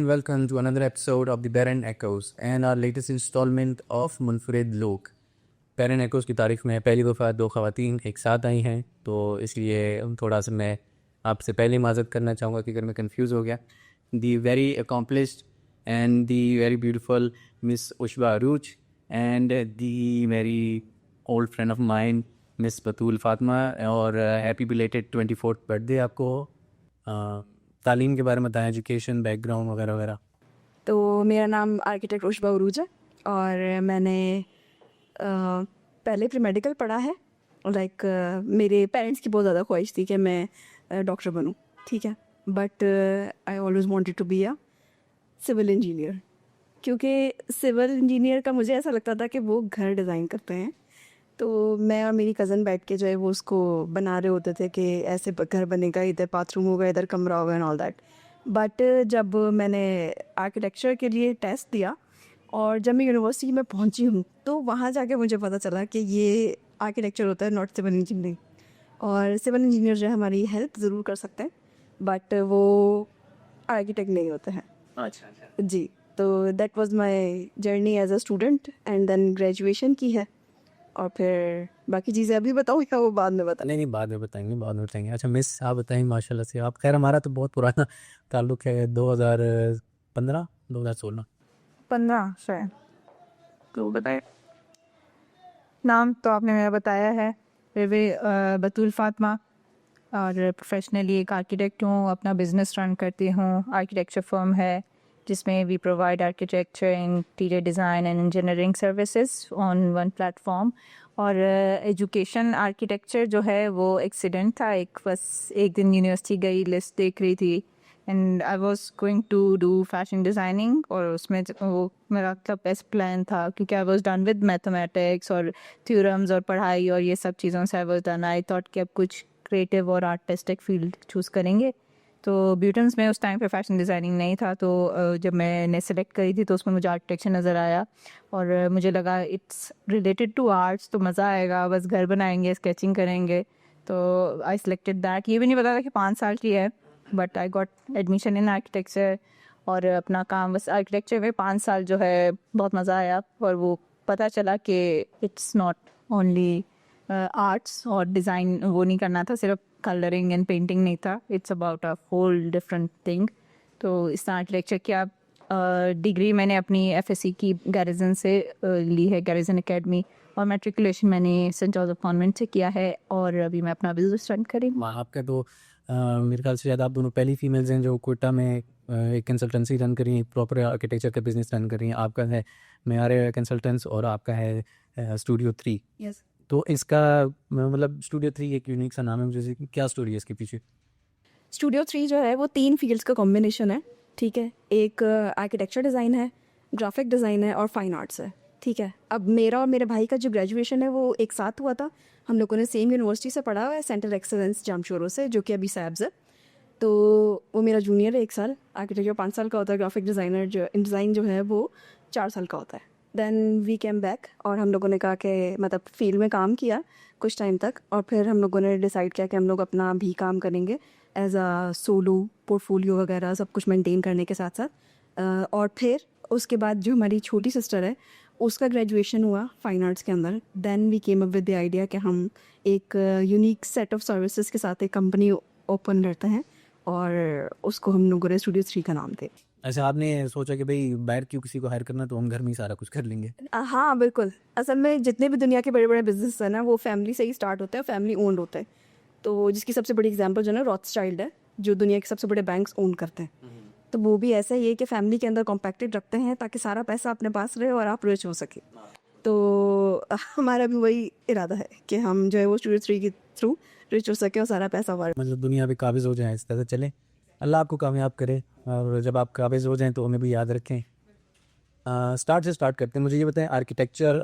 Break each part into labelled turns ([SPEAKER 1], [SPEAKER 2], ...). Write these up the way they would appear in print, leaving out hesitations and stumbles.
[SPEAKER 1] and welcome to another episode of the Barren Echoes and our latest installment of मुनफरिद लोग। बैरन एकोज़ की तारीफ़ में पहली दफ़ा दो ख़वातीन एक साथ आई हैं, तो इसलिए थोड़ा सा मैं आपसे पहले माज़रत करना चाहूँगा कि अगर मैं कंफ्यूज हो गया। The very accomplished and the very beautiful miss Ushba Arooj and the very old friend of mine miss Batool Fatima, और हैप्पी बिलेटेड 24th बर्थडे आपको। तालीम के बारे में बताएं, एजुकेशन बैकग्राउंड वगैरह वगैरह।
[SPEAKER 2] तो मेरा नाम आर्किटेक्ट उशबा अरूज है और मैंने पहले प्री मेडिकल पढ़ा है। लाइक मेरे पेरेंट्स की बहुत ज़्यादा ख्वाहिश थी कि मैं डॉक्टर बनूं, ठीक है, but I always wanted to be a civil engineer, क्योंकि सिविल इंजीनियर का मुझे ऐसा लगता था कि वो घर डिज़ाइन करते हैं। तो मैं और मेरी कज़न बैठ के जो है वो उसको बना रहे होते थे कि ऐसे घर बनेगा, इधर बाथरूम होगा, इधर कमरा होगा एंड ऑल दैट। बट जब मैंने आर्किटेक्चर के लिए टेस्ट दिया और जब मैं यूनिवर्सिटी में पहुंची हूँ तो वहाँ जाके मुझे पता चला कि ये आर्किटेक्चर होता है, नॉट सिविल इंजीनियरिंग। और सिविल इंजीनियर जो है हमारी हेल्प ज़रूर कर सकते हैं बट वो आर्किटेक्ट नहीं होते हैं।
[SPEAKER 1] अच्छा
[SPEAKER 2] जी, तो that was my journey as a student and then graduation की है। और फिर बाकी चीज़ें अभी बताऊँ या वो बाद में बताएं?
[SPEAKER 1] नहीं, बाद में बताएंगे। अच्छा मिस, आप बताएं। माशाल्लाह से आप, खैर हमारा तो बहुत पुराना ताल्लुक़ है, 2015 2016
[SPEAKER 3] 15 शायद। तो बताए, नाम तो आपने मेरा बताया है, वे बतूल फातिमा, और प्रोफेशनली एक आर्किटेक्ट हूँ। अपना बिजनेस रन करती हूँ, आर्किटेक्चर फर्म है जिसमें we provide architecture, interior design and engineering services on one platform. और एजुकेशन आर्किटेक्चर जो है वो एक्सीडेंट था, बस एक दिन यूनिवर्सिटी गई, लिस्ट देख रही थी and I was going to do fashion designing, और उसमें वो मेरा मतलब बेस्ट प्लान था क्योंकि I was done with mathematics और थ्योरम्स और पढ़ाई और ये सब चीज़ों से I was done. I thought कि अब कुछ क्रिएटिव और आर्टिस्टिक फील्ड चूज़ करेंगे। तो ब्यूटन्स में उस टाइम पे फैशन डिज़ाइनिंग नहीं था, तो जब मैंने सेलेक्ट करी थी तो उसमें मुझे आर्किटेक्चर नज़र आया और मुझे लगा इट्स रिलेटेड टू आर्ट्स, तो मज़ा आएगा, बस घर बनाएंगे, स्केचिंग करेंगे। तो आई सिलेक्टेड दैट। ये भी नहीं पता था कि 5 साल की है, but I got admission in architecture और अपना काम बस आर्किटेक्चर में 5 साल जो है बहुत मज़ा आया। और वो पता चला कि इट्स नॉट ओनली आर्ट्स और डिज़ाइन वो नहीं करना था, सिर्फ कलरिंग एंड पेंटिंग नहीं था, it's about a whole different thing. तो इस आर्किटेक्चर की डिग्री मैंने अपनी एफएससी की गैरिजन से ली है, गैरिजन एकेडमी, और मैट्रिकुलेशन मैंने सेंट जोसेफ कॉन्वेंट से किया है और अभी मैं अपना बिजनेस रन करी हूँ।
[SPEAKER 1] आपका तो मेरे ख्याल से शायद आप दोनों पहली फीमेल्स हैं जो कोटा में एक कंसल्टेंसी रन करी, प्रॉपर आर्किटेक्चर का बिजनेस रन कर रही हैं। आपका है मेरे कंसल्टेंट्स और आपका है स्टूडियो 3।
[SPEAKER 2] यस।
[SPEAKER 1] तो इसका मतलब स्टूडियो 3 एक यूनिक सा नाम है, मुझे क्या स्टोरी है इसके पीछे?
[SPEAKER 2] स्टूडियो 3 जो है वो 3 फील्ड्स का कॉम्बिनेशन है, ठीक है। एक आर्किटेक्चर डिज़ाइन है, ग्राफिक डिज़ाइन है और फाइन आर्ट्स है, ठीक है। अब मेरा और मेरे भाई का जो ग्रेजुएशन है वो एक साथ हुआ था, हम लोगों ने सेम यूनिवर्सिटी से पढ़ा हुआ है, सेंटर एक्सेलेंस जामशोरो से, जो कि अभी सैब्स है। तो वो मेरा जूनियर है 1 साल, आर्किटेक्चर 5 साल का होता है, ग्राफिक डिज़ाइन जो है वो 4 साल का होता है। देन वी केम बैक और हम लोगों ने कहा कि मतलब फील्ड में काम किया कुछ टाइम तक और फिर हम लोगों ने डिसाइड किया कि हम लोग अपना भी काम करेंगे एज अ सोलो, पोर्टफोलियो वगैरह सब कुछ मेंटेन करने के साथ साथ। और फिर उसके बाद जो हमारी छोटी सिस्टर है उसका ग्रेजुएशन हुआ फाइन आर्ट्स के अंदर। Then we came up with the idea कि हम एक यूनिक सेट ऑफ सर्विसेज के साथ एक कंपनी ओपन करते हैं और उसको हम लोगों ने स्टूडियो 3 का नाम दे।
[SPEAKER 1] ऐसा आपने सोचा कि भाई बाहर क्यों किसी को हायर करना, तो हम घर में ही सारा कुछ कर लेंगे?
[SPEAKER 2] हाँ बिल्कुल, असल में जितने भी दुनिया के बड़े बड़े बिजनेस हैं ना वो फैमिली से ही स्टार्ट होते हैं, फैमिली ओन्ड होते हैं। तो जिसकी सबसे बड़ी एग्जांपल जो है ना रॉथस्चाइल्ड है, जो दुनिया के सबसे बड़े बैंक्स ओन करते हैं। तो वो भी ऐसा ही है कि फैमिली के अंदर कॉम्पैक्टेड रखते हैं ताकि सारा पैसा अपने पास रहे और आप रिच हो सके। तो हमारा भी वही इरादा है कि हम जो है वो स्टूडियो 3 के थ्रू रिच हो सके और सारा पैसा हमारे
[SPEAKER 1] मतलब दुनिया पे काबिज हो जाए, इस तरह से चले। अल्लाह आपको कामयाब करे और जब आप काबिज हो जाएं तो हमें भी याद रखें। स्टार्ट से स्टार्ट करते हैं। मुझे ये बताएं, आर्किटेक्चर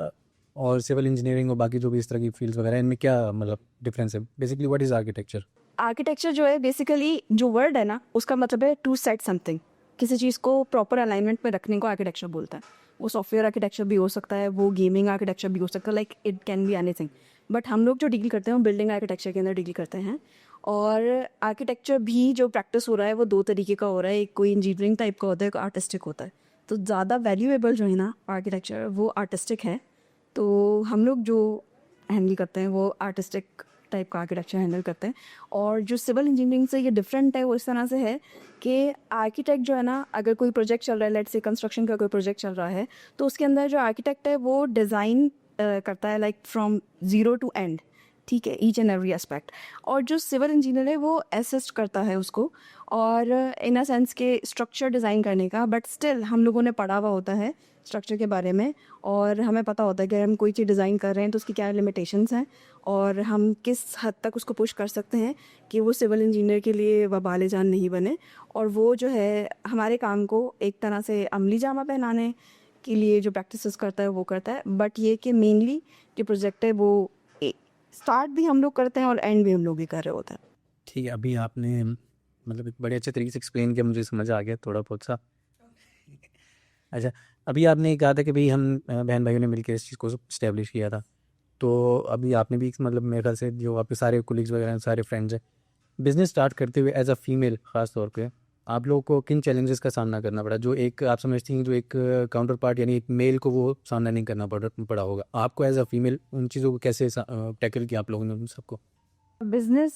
[SPEAKER 1] और सिविल इंजीनियरिंग और बाकी जो भी इस तरह की फील्ड्स वगैरह, इनमें क्या मतलब डिफरेंस है? Basically what is architecture?
[SPEAKER 2] Architecture जो है बेसिकली जो वर्ड है ना उसका मतलब है टू सेट समथिंग, किसी चीज़ को प्रॉपर अलाइनमेंट में रखने को आर्किटेक्चर बोलता है। वो सॉफ्टवेयर आर्किटेक्चर भी हो सकता है, वो गेमिंग आर्किटेक्चर भी हो सकता है, like it can be anything. But हम लोग जो डील करते हैं वो बिल्डिंग आर्किटेक्चर के अंदर डील करते हैं। और आर्किटेक्चर भी जो प्रैक्टिस हो रहा है वो दो तरीके का हो रहा है, एक कोई इंजीनियरिंग टाइप का होता है, एक आर्टिस्टिक होता है। तो ज़्यादा वैल्यूएबल जो है ना आर्किटेक्चर वो आर्टिस्टिक है। तो हम लोग जो हैंडल करते हैं वो आर्टिस्टिक टाइप का आर्किटेक्चर हैंडल करते हैं। और जो सिविल इंजीनियरिंग से ये डिफरेंट है वो इस तरह से है कि आर्किटेक्ट जो है ना, अगर कोई प्रोजेक्ट चल रहा है, लेट्स से कंस्ट्रक्शन का कोई प्रोजेक्ट चल रहा है, तो उसके अंदर जो आर्किटेक्ट है वो डिज़ाइन करता है like from zero to end, ठीक है, ईच एंड एवरी एस्पेक्ट। और जो सिविल इंजीनियर है वो असिस्ट करता है उसको, और इन अ सेंस के स्ट्रक्चर डिज़ाइन करने का। बट स्टिल हम लोगों ने पढ़ा हुआ होता है स्ट्रक्चर के बारे में, और हमें पता होता है कि हम कोई चीज़ डिज़ाइन कर रहे हैं तो उसकी क्या लिमिटेशंस हैं, और हम किस हद तक उसको पुश कर सकते हैं कि वो सिविल इंजीनियर के लिए वबाल जान नहीं बने। और वो जो है हमारे काम को एक तरह से अमली जामा पहनाने के लिए जो प्रैक्टिसेस करता है वो करता है। बट ये कि मेनली जो प्रोजेक्ट है वो स्टार्ट भी हम लोग करते हैं और एंड भी हम लोग ही कर रहे होते हैं।
[SPEAKER 1] ठीक है, अभी आपने मतलब एक बड़े अच्छे तरीके से एक्सप्लेन किया, मुझे समझ आ गया थोड़ा बहुत सा। अच्छा, अभी आपने कहा था कि भाई हम बहन भाइयों ने मिलकर इस चीज़ को इस्टेब्लिश किया था, तो अभी आपने भी मतलब मेरे ख्याल से जो आपके सारे कोलीग्स वगैरह हैं, सारे फ्रेंड्स हैं, बिज़नेस स्टार्ट करते हुए एज अ फीमेल ख़ास तौर पे आप लोगों को किन चैलेंजेस का सामना करना पड़ा, जो एक आप समझती हैं जो एक काउंटर पार्ट यानी एक मेल को वो सामना नहीं करना पड़ा होगा, आपको एज अ फीमेल उन चीज़ों को कैसे टैकल किया आप लोगों ने उन सबको?
[SPEAKER 3] बिजनेस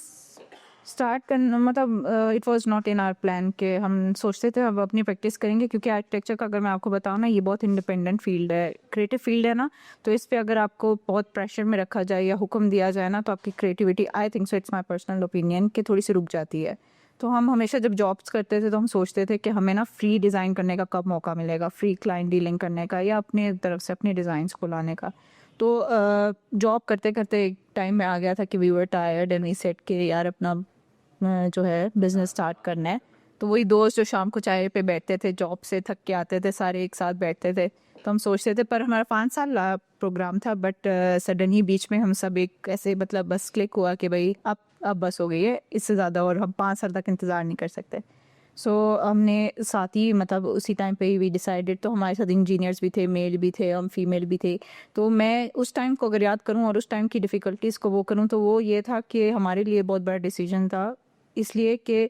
[SPEAKER 3] स्टार्ट करना मतलब it was not in our plan कि हम सोचते थे अब अपनी प्रैक्टिस करेंगे, क्योंकि आर्किटेक्चर का अगर मैं आपको बताऊँ ना, ये बहुत इंडिपेंडेंट फील्ड है, क्रिएटिव फील्ड है ना। तो इस पे अगर आपको बहुत प्रेशर में रखा जाए या हुक्म दिया जाए ना, तो आपकी creativity, I think so, it's my personal opinion, कि थोड़ी सी रुक जाती है। तो हम हमेशा जब जॉब्स करते थे तो हम सोचते थे कि हमें ना फ्री डिज़ाइन करने का कब मौका मिलेगा, फ्री क्लाइंट डीलिंग करने का, या अपने तरफ से अपने डिज़ाइंस को लाने का। तो जॉब करते करते एक टाइम में आ गया था कि we were tired and we said कि यार अपना जो है बिजनेस स्टार्ट करना है। तो वही दोस्त जो शाम को चाय पे बैठते थे, जॉब से थक के आते थे, सारे एक साथ बैठते थे, तो हम सोचते थे, पर हमारा 5 साल प्रोग्राम था, बट सडन ही बीच में हम सब एक ऐसे मतलब बस क्लिक हुआ कि भाई अब बस हो गई है, इससे ज़्यादा और हम 5 साल तक इंतज़ार नहीं कर सकते। सो हमने साथ ही मतलब उसी टाइम पे ही वी डिसाइडेड, तो हमारे साथ इंजीनियर्स भी थे, मेल भी थे, हम फीमेल भी थे। तो मैं उस टाइम को अगर याद करूं और उस टाइम की डिफ़िकल्टीज़ को वो करूं, तो वो ये था कि हमारे लिए बहुत बड़ा डिसीजन था, इसलिए कि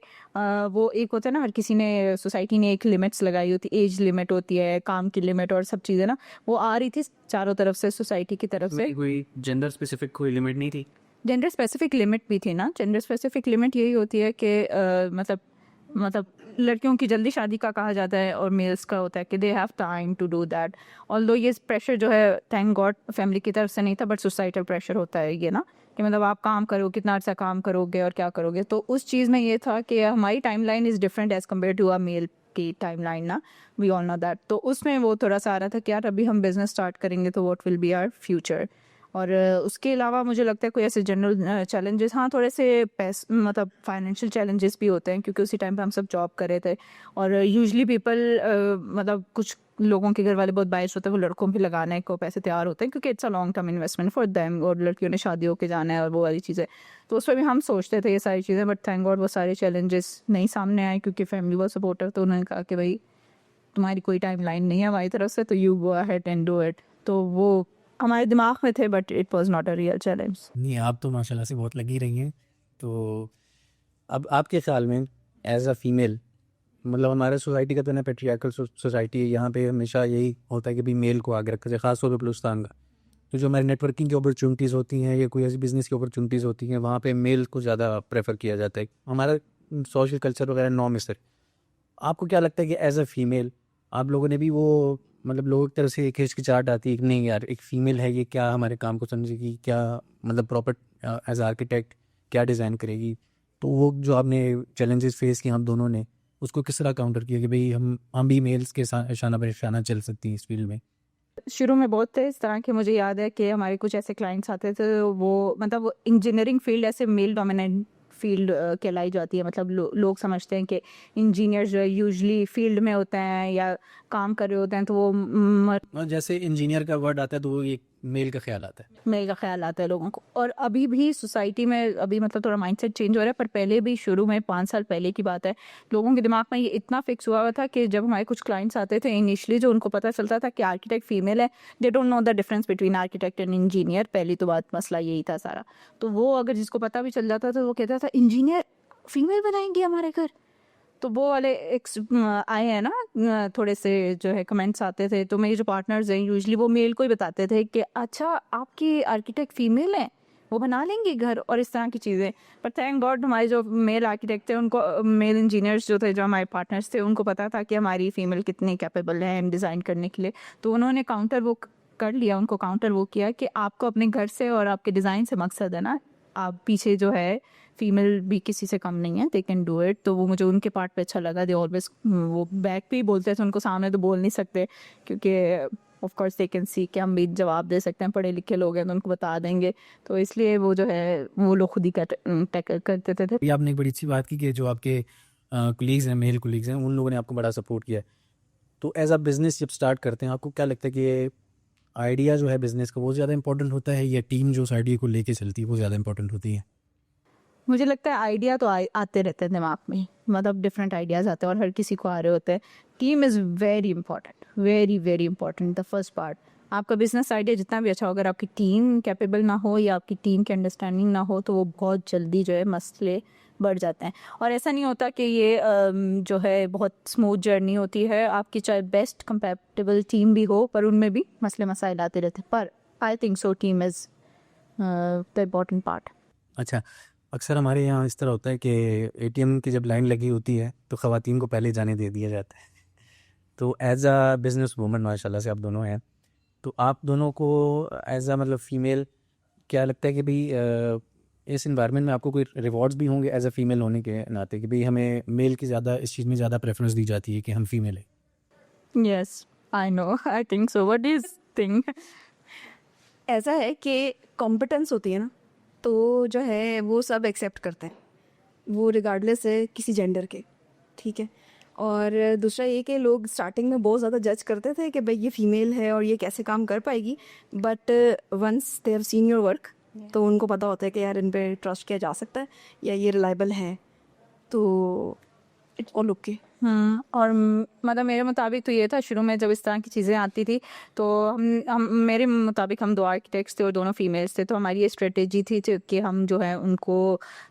[SPEAKER 3] वो एक होता है ना, हर किसी ने, सोसाइटी ने एक लिमिट्स लगाई होती, एज लिमिट होती है, काम की लिमिट और सब चीज़ें ना, वो आ रही थी चारों तरफ से, सोसाइटी की तरफ से।
[SPEAKER 1] कोई जेंडर स्पेसिफिक कोई लिमिट नहीं थी?
[SPEAKER 3] जेंडर स्पेसिफिक लिमिट भी थी ना। जेंडर स्पेसिफिक लिमिट यही होती है कि मतलब लड़कियों की जल्दी शादी का कहा जाता है, और मेल्स का होता है कि they have time to do that. Although ये प्रेशर जो है थैंक गॉड फैमिली की तरफ से नहीं था, बट सोसाइटल प्रेशर होता है ये ना, कि मतलब आप काम करो, कितना अर्सा काम करोगे और क्या करोगे। तो उस चीज़ में ये था कि हमारी timeline is different as compare to a male की टाइमलाइन ना, वी ऑल नो दैट। तो उसमें वो थोड़ा सा आ रहा था कि यार अभी हम बिज़नेस स्टार्ट करेंगे तो what will be our future. और उसके अलावा मुझे लगता है कोई ऐसे जनरल चैलेंजेस, हाँ थोड़े से मतलब फाइनेंशियल चैलेंजेस भी होते हैं, क्योंकि उसी टाइम पे हम सब जॉब कर रहे थे। और यूजुअली पीपल मतलब कुछ लोगों के घर वाले बहुत बायस होते हैं, वो लड़कों पे लगाने को पैसे तैयार होते हैं, क्योंकि it's a long term investment for them, और लड़कियों ने शादी होकर जाना है और वो वाली चीज़ें। तो उस पर भी हम सोचते थे ये सारी चीज़ें, बट थैंक गॉड वो सारे चैलेंजेस नहीं सामने आए, क्योंकि फैमिली बहुत सपोर्टिव। तो उन्होंने कहा कि भाई तुम्हारी कोई टाइम लाइन नहीं है हमारी तरफ से, तो you go ahead and do it. तो वो हमारे दिमाग में थे, but it was not a real challenge.
[SPEAKER 1] नहीं, आप तो माशाल्लाह से बहुत लगी रही हैं। तो अब आपके ख्याल में एज अ फीमेल, मतलब हमारे सोसाइटी का तो ना पेट्रियार्कल सोसाइटी है, यहाँ पे हमेशा यही होता है कि भाई मेल को आगे रखा जाए, ख़ास तौर पे बलूचिस्तान का। तो जो हमारी नेटवर्किंग की अपॉर्चुनिटीज़ होती हैं या कोई ऐसी बिज़नेस की अपॉर्चुनिटीज़ होती हैं, वहाँ पे मेल को ज़्यादा प्रेफर किया जाता है। हमारा सोशल कल्चर वगैरह नॉर्म इस तरह। आपको क्या लगता है कि एज अ फीमेल आप लोगों ने भी वो मतलब लोगों की तरफ से एक हिचकिचाहट आती है कि नहीं यार एक फ़ीमेल है, ये क्या हमारे काम को समझेगी, क्या मतलब प्रॉपर एज आर्किटेक्ट क्या डिज़ाइन करेगी? तो वो जो आपने चैलेंजेस फेस किए हम दोनों ने, उसको किस तरह काउंटर किया कि भाई हम भी मेल्स के साथ शाना बशाना चल सकती हैं इस फील्ड में?
[SPEAKER 3] शुरू में बहुत थे इस तरह के, मुझे याद है कि हमारे कुछ ऐसे क्लाइंट्स आते थे, वो मतलब इंजीनियरिंग फील्ड ऐसे मेल डोमिनेंट फील्ड कहलाई जाती है। मतलब लोग समझते हैं कि इंजीनियर्स जो है यूजली फील्ड में होते हैं या काम कर रहे होते हैं, तो वो
[SPEAKER 1] और जैसे इंजीनियर का वर्ड आता है तो वो एक मेल का ख्याल आता है।
[SPEAKER 3] मेल का ख्याल आता है लोगों को। और अभी भी सोसाइटी में अभी मतलब थोड़ा माइंडसेट चेंज हो रहा है, पर पहले भी शुरू में 5 साल पहले की बात है, लोगों के दिमाग में ये इतना फिक्स हुआ था कि जब हमारे कुछ क्लाइंट्स आते थे इनिशियली, जो उनको पता चलता था कि आर्किटेक्ट फीमेल है, they don't know the difference between architect and engineer. पहली तो बात मसला यही था सारा। तो वो अगर जिसको पता भी चल जाता था तो वो कहता था इंजीनियर फीमेल बनाएंगे हमारे घर। तो वो वाले आए हैं ना थोड़े से जो है कमेंट्स आते थे। तो मेरे जो पार्टनर्स हैं यूजुअली वो मेल को ही बताते थे कि अच्छा आपकी आर्किटेक्ट फीमेल है, वो बना लेंगे घर और इस तरह की चीज़ें। पर थैंक गॉड हमारे जो मेल आर्किटेक्ट थे उनको, मेल इंजीनियर्स जो थे जो हमारे पार्टनर्स थे, उनको पता था कि हमारी फीमेल कितनी कैपेबल है डिज़ाइन करने के लिए। तो उन्होंने काउंटर वो कर लिया, उनको काउंटर वो किया कि आपको अपने घर से और आपके डिज़ाइन से मकसद है ना, आप पीछे जो है फीमेल भी किसी से कम नहीं है, दे कैन डू इट। तो वो मुझे उनके पार्ट पे अच्छा लगा। दे ऑलवेज वो बैक पे ही बोलते थे, उनको सामने तो बोल नहीं सकते क्योंकि of course they can see कि हम भी जवाब दे सकते हैं, पढ़े लिखे लोग हैं तो उनको बता देंगे। तो इसलिए वो जो है वो लोग खुद ही टैकल करते थे।
[SPEAKER 1] ये आपने एक बड़ी अच्छी बात की कि जो आपके कोलीग्स हैं, मेल कोलीग्स हैं, उन लोगों ने आपको बड़ा सपोर्ट किया है। तो एज अ बिज़नेस जब स्टार्ट करते हैं, आपको क्या लगता है कि ये आइडिया जो है बिज़नेस का वो ज़्यादा इंपॉर्टेंट होता है या टीम जो उस आइडिया को लेके चलती है वो ज़्यादा इंपॉर्टेंट होती है?
[SPEAKER 3] मुझे लगता है आइडिया तो आते रहते हैं दिमाग में, मतलब डिफरेंट आइडियाज़ आते हैं और हर किसी को आ रहे होते हैं। Team is very important, very very important. The first part, आपका बिजनेस आइडिया जितना भी अच्छा हो, अगर आपकी टीम कैपेबल ना हो या आपकी टीम की अंडरस्टैंडिंग ना हो तो वो बहुत जल्दी जो है मसले बढ़ जाते हैं। और ऐसा नहीं होता कि ये जो है बहुत स्मूथ जर्नी होती है। आपकी चाहे बेस्ट कंपैटिबल टीम भी हो पर उनमें भी मसले मसाइल आते रहते हैं। पर I think so team is the important part.
[SPEAKER 1] अच्छा, अक्सर हमारे यहाँ इस तरह होता है कि एटीएम की जब लाइन लगी होती है तो ख़वातीन को पहले जाने दे दिया जाता है। तो एज अ बिज़नेस वूमन माशाल्लाह से आप दोनों हैं, तो आप दोनों को एज अ मतलब फ़ीमेल क्या लगता है कि भाई इस इन्वायरमेंट में आपको कोई रिवॉर्ड्स भी होंगे एज अ फ़ीमेल होने के नाते कि भाई हमें मेल की ज़्यादा इस चीज़ में ज़्यादा प्रेफरेंस दी जाती है कि हम फीमेल हैं?
[SPEAKER 3] Yes, I know, I think so. What is think?
[SPEAKER 2] ऐसा है कि कॉम्पिटेंस होती है ना, तो जो है वो सब एक्सेप्ट करते हैं, वो रिगार्डलेस है किसी जेंडर के, ठीक है। और दूसरा ये कि लोग स्टार्टिंग में बहुत ज़्यादा जज करते थे कि भाई ये फीमेल है और ये कैसे काम कर पाएगी, but once they have seen your work तो उनको पता होता है कि यार इन पे ट्रस्ट किया जा सकता है या ये रिलायबल है, तो इट्स ऑल ओके।
[SPEAKER 3] और मतलब मेरे मुताबिक तो ये था, शुरू में जब इस तरह की चीज़ें आती थी तो हम मेरे मुताबिक हम 2 आर्किटेक्ट्स थे और दोनों फीमेल्स थे। तो हमारी ये स्ट्रेटेजी थी कि हम जो है उनको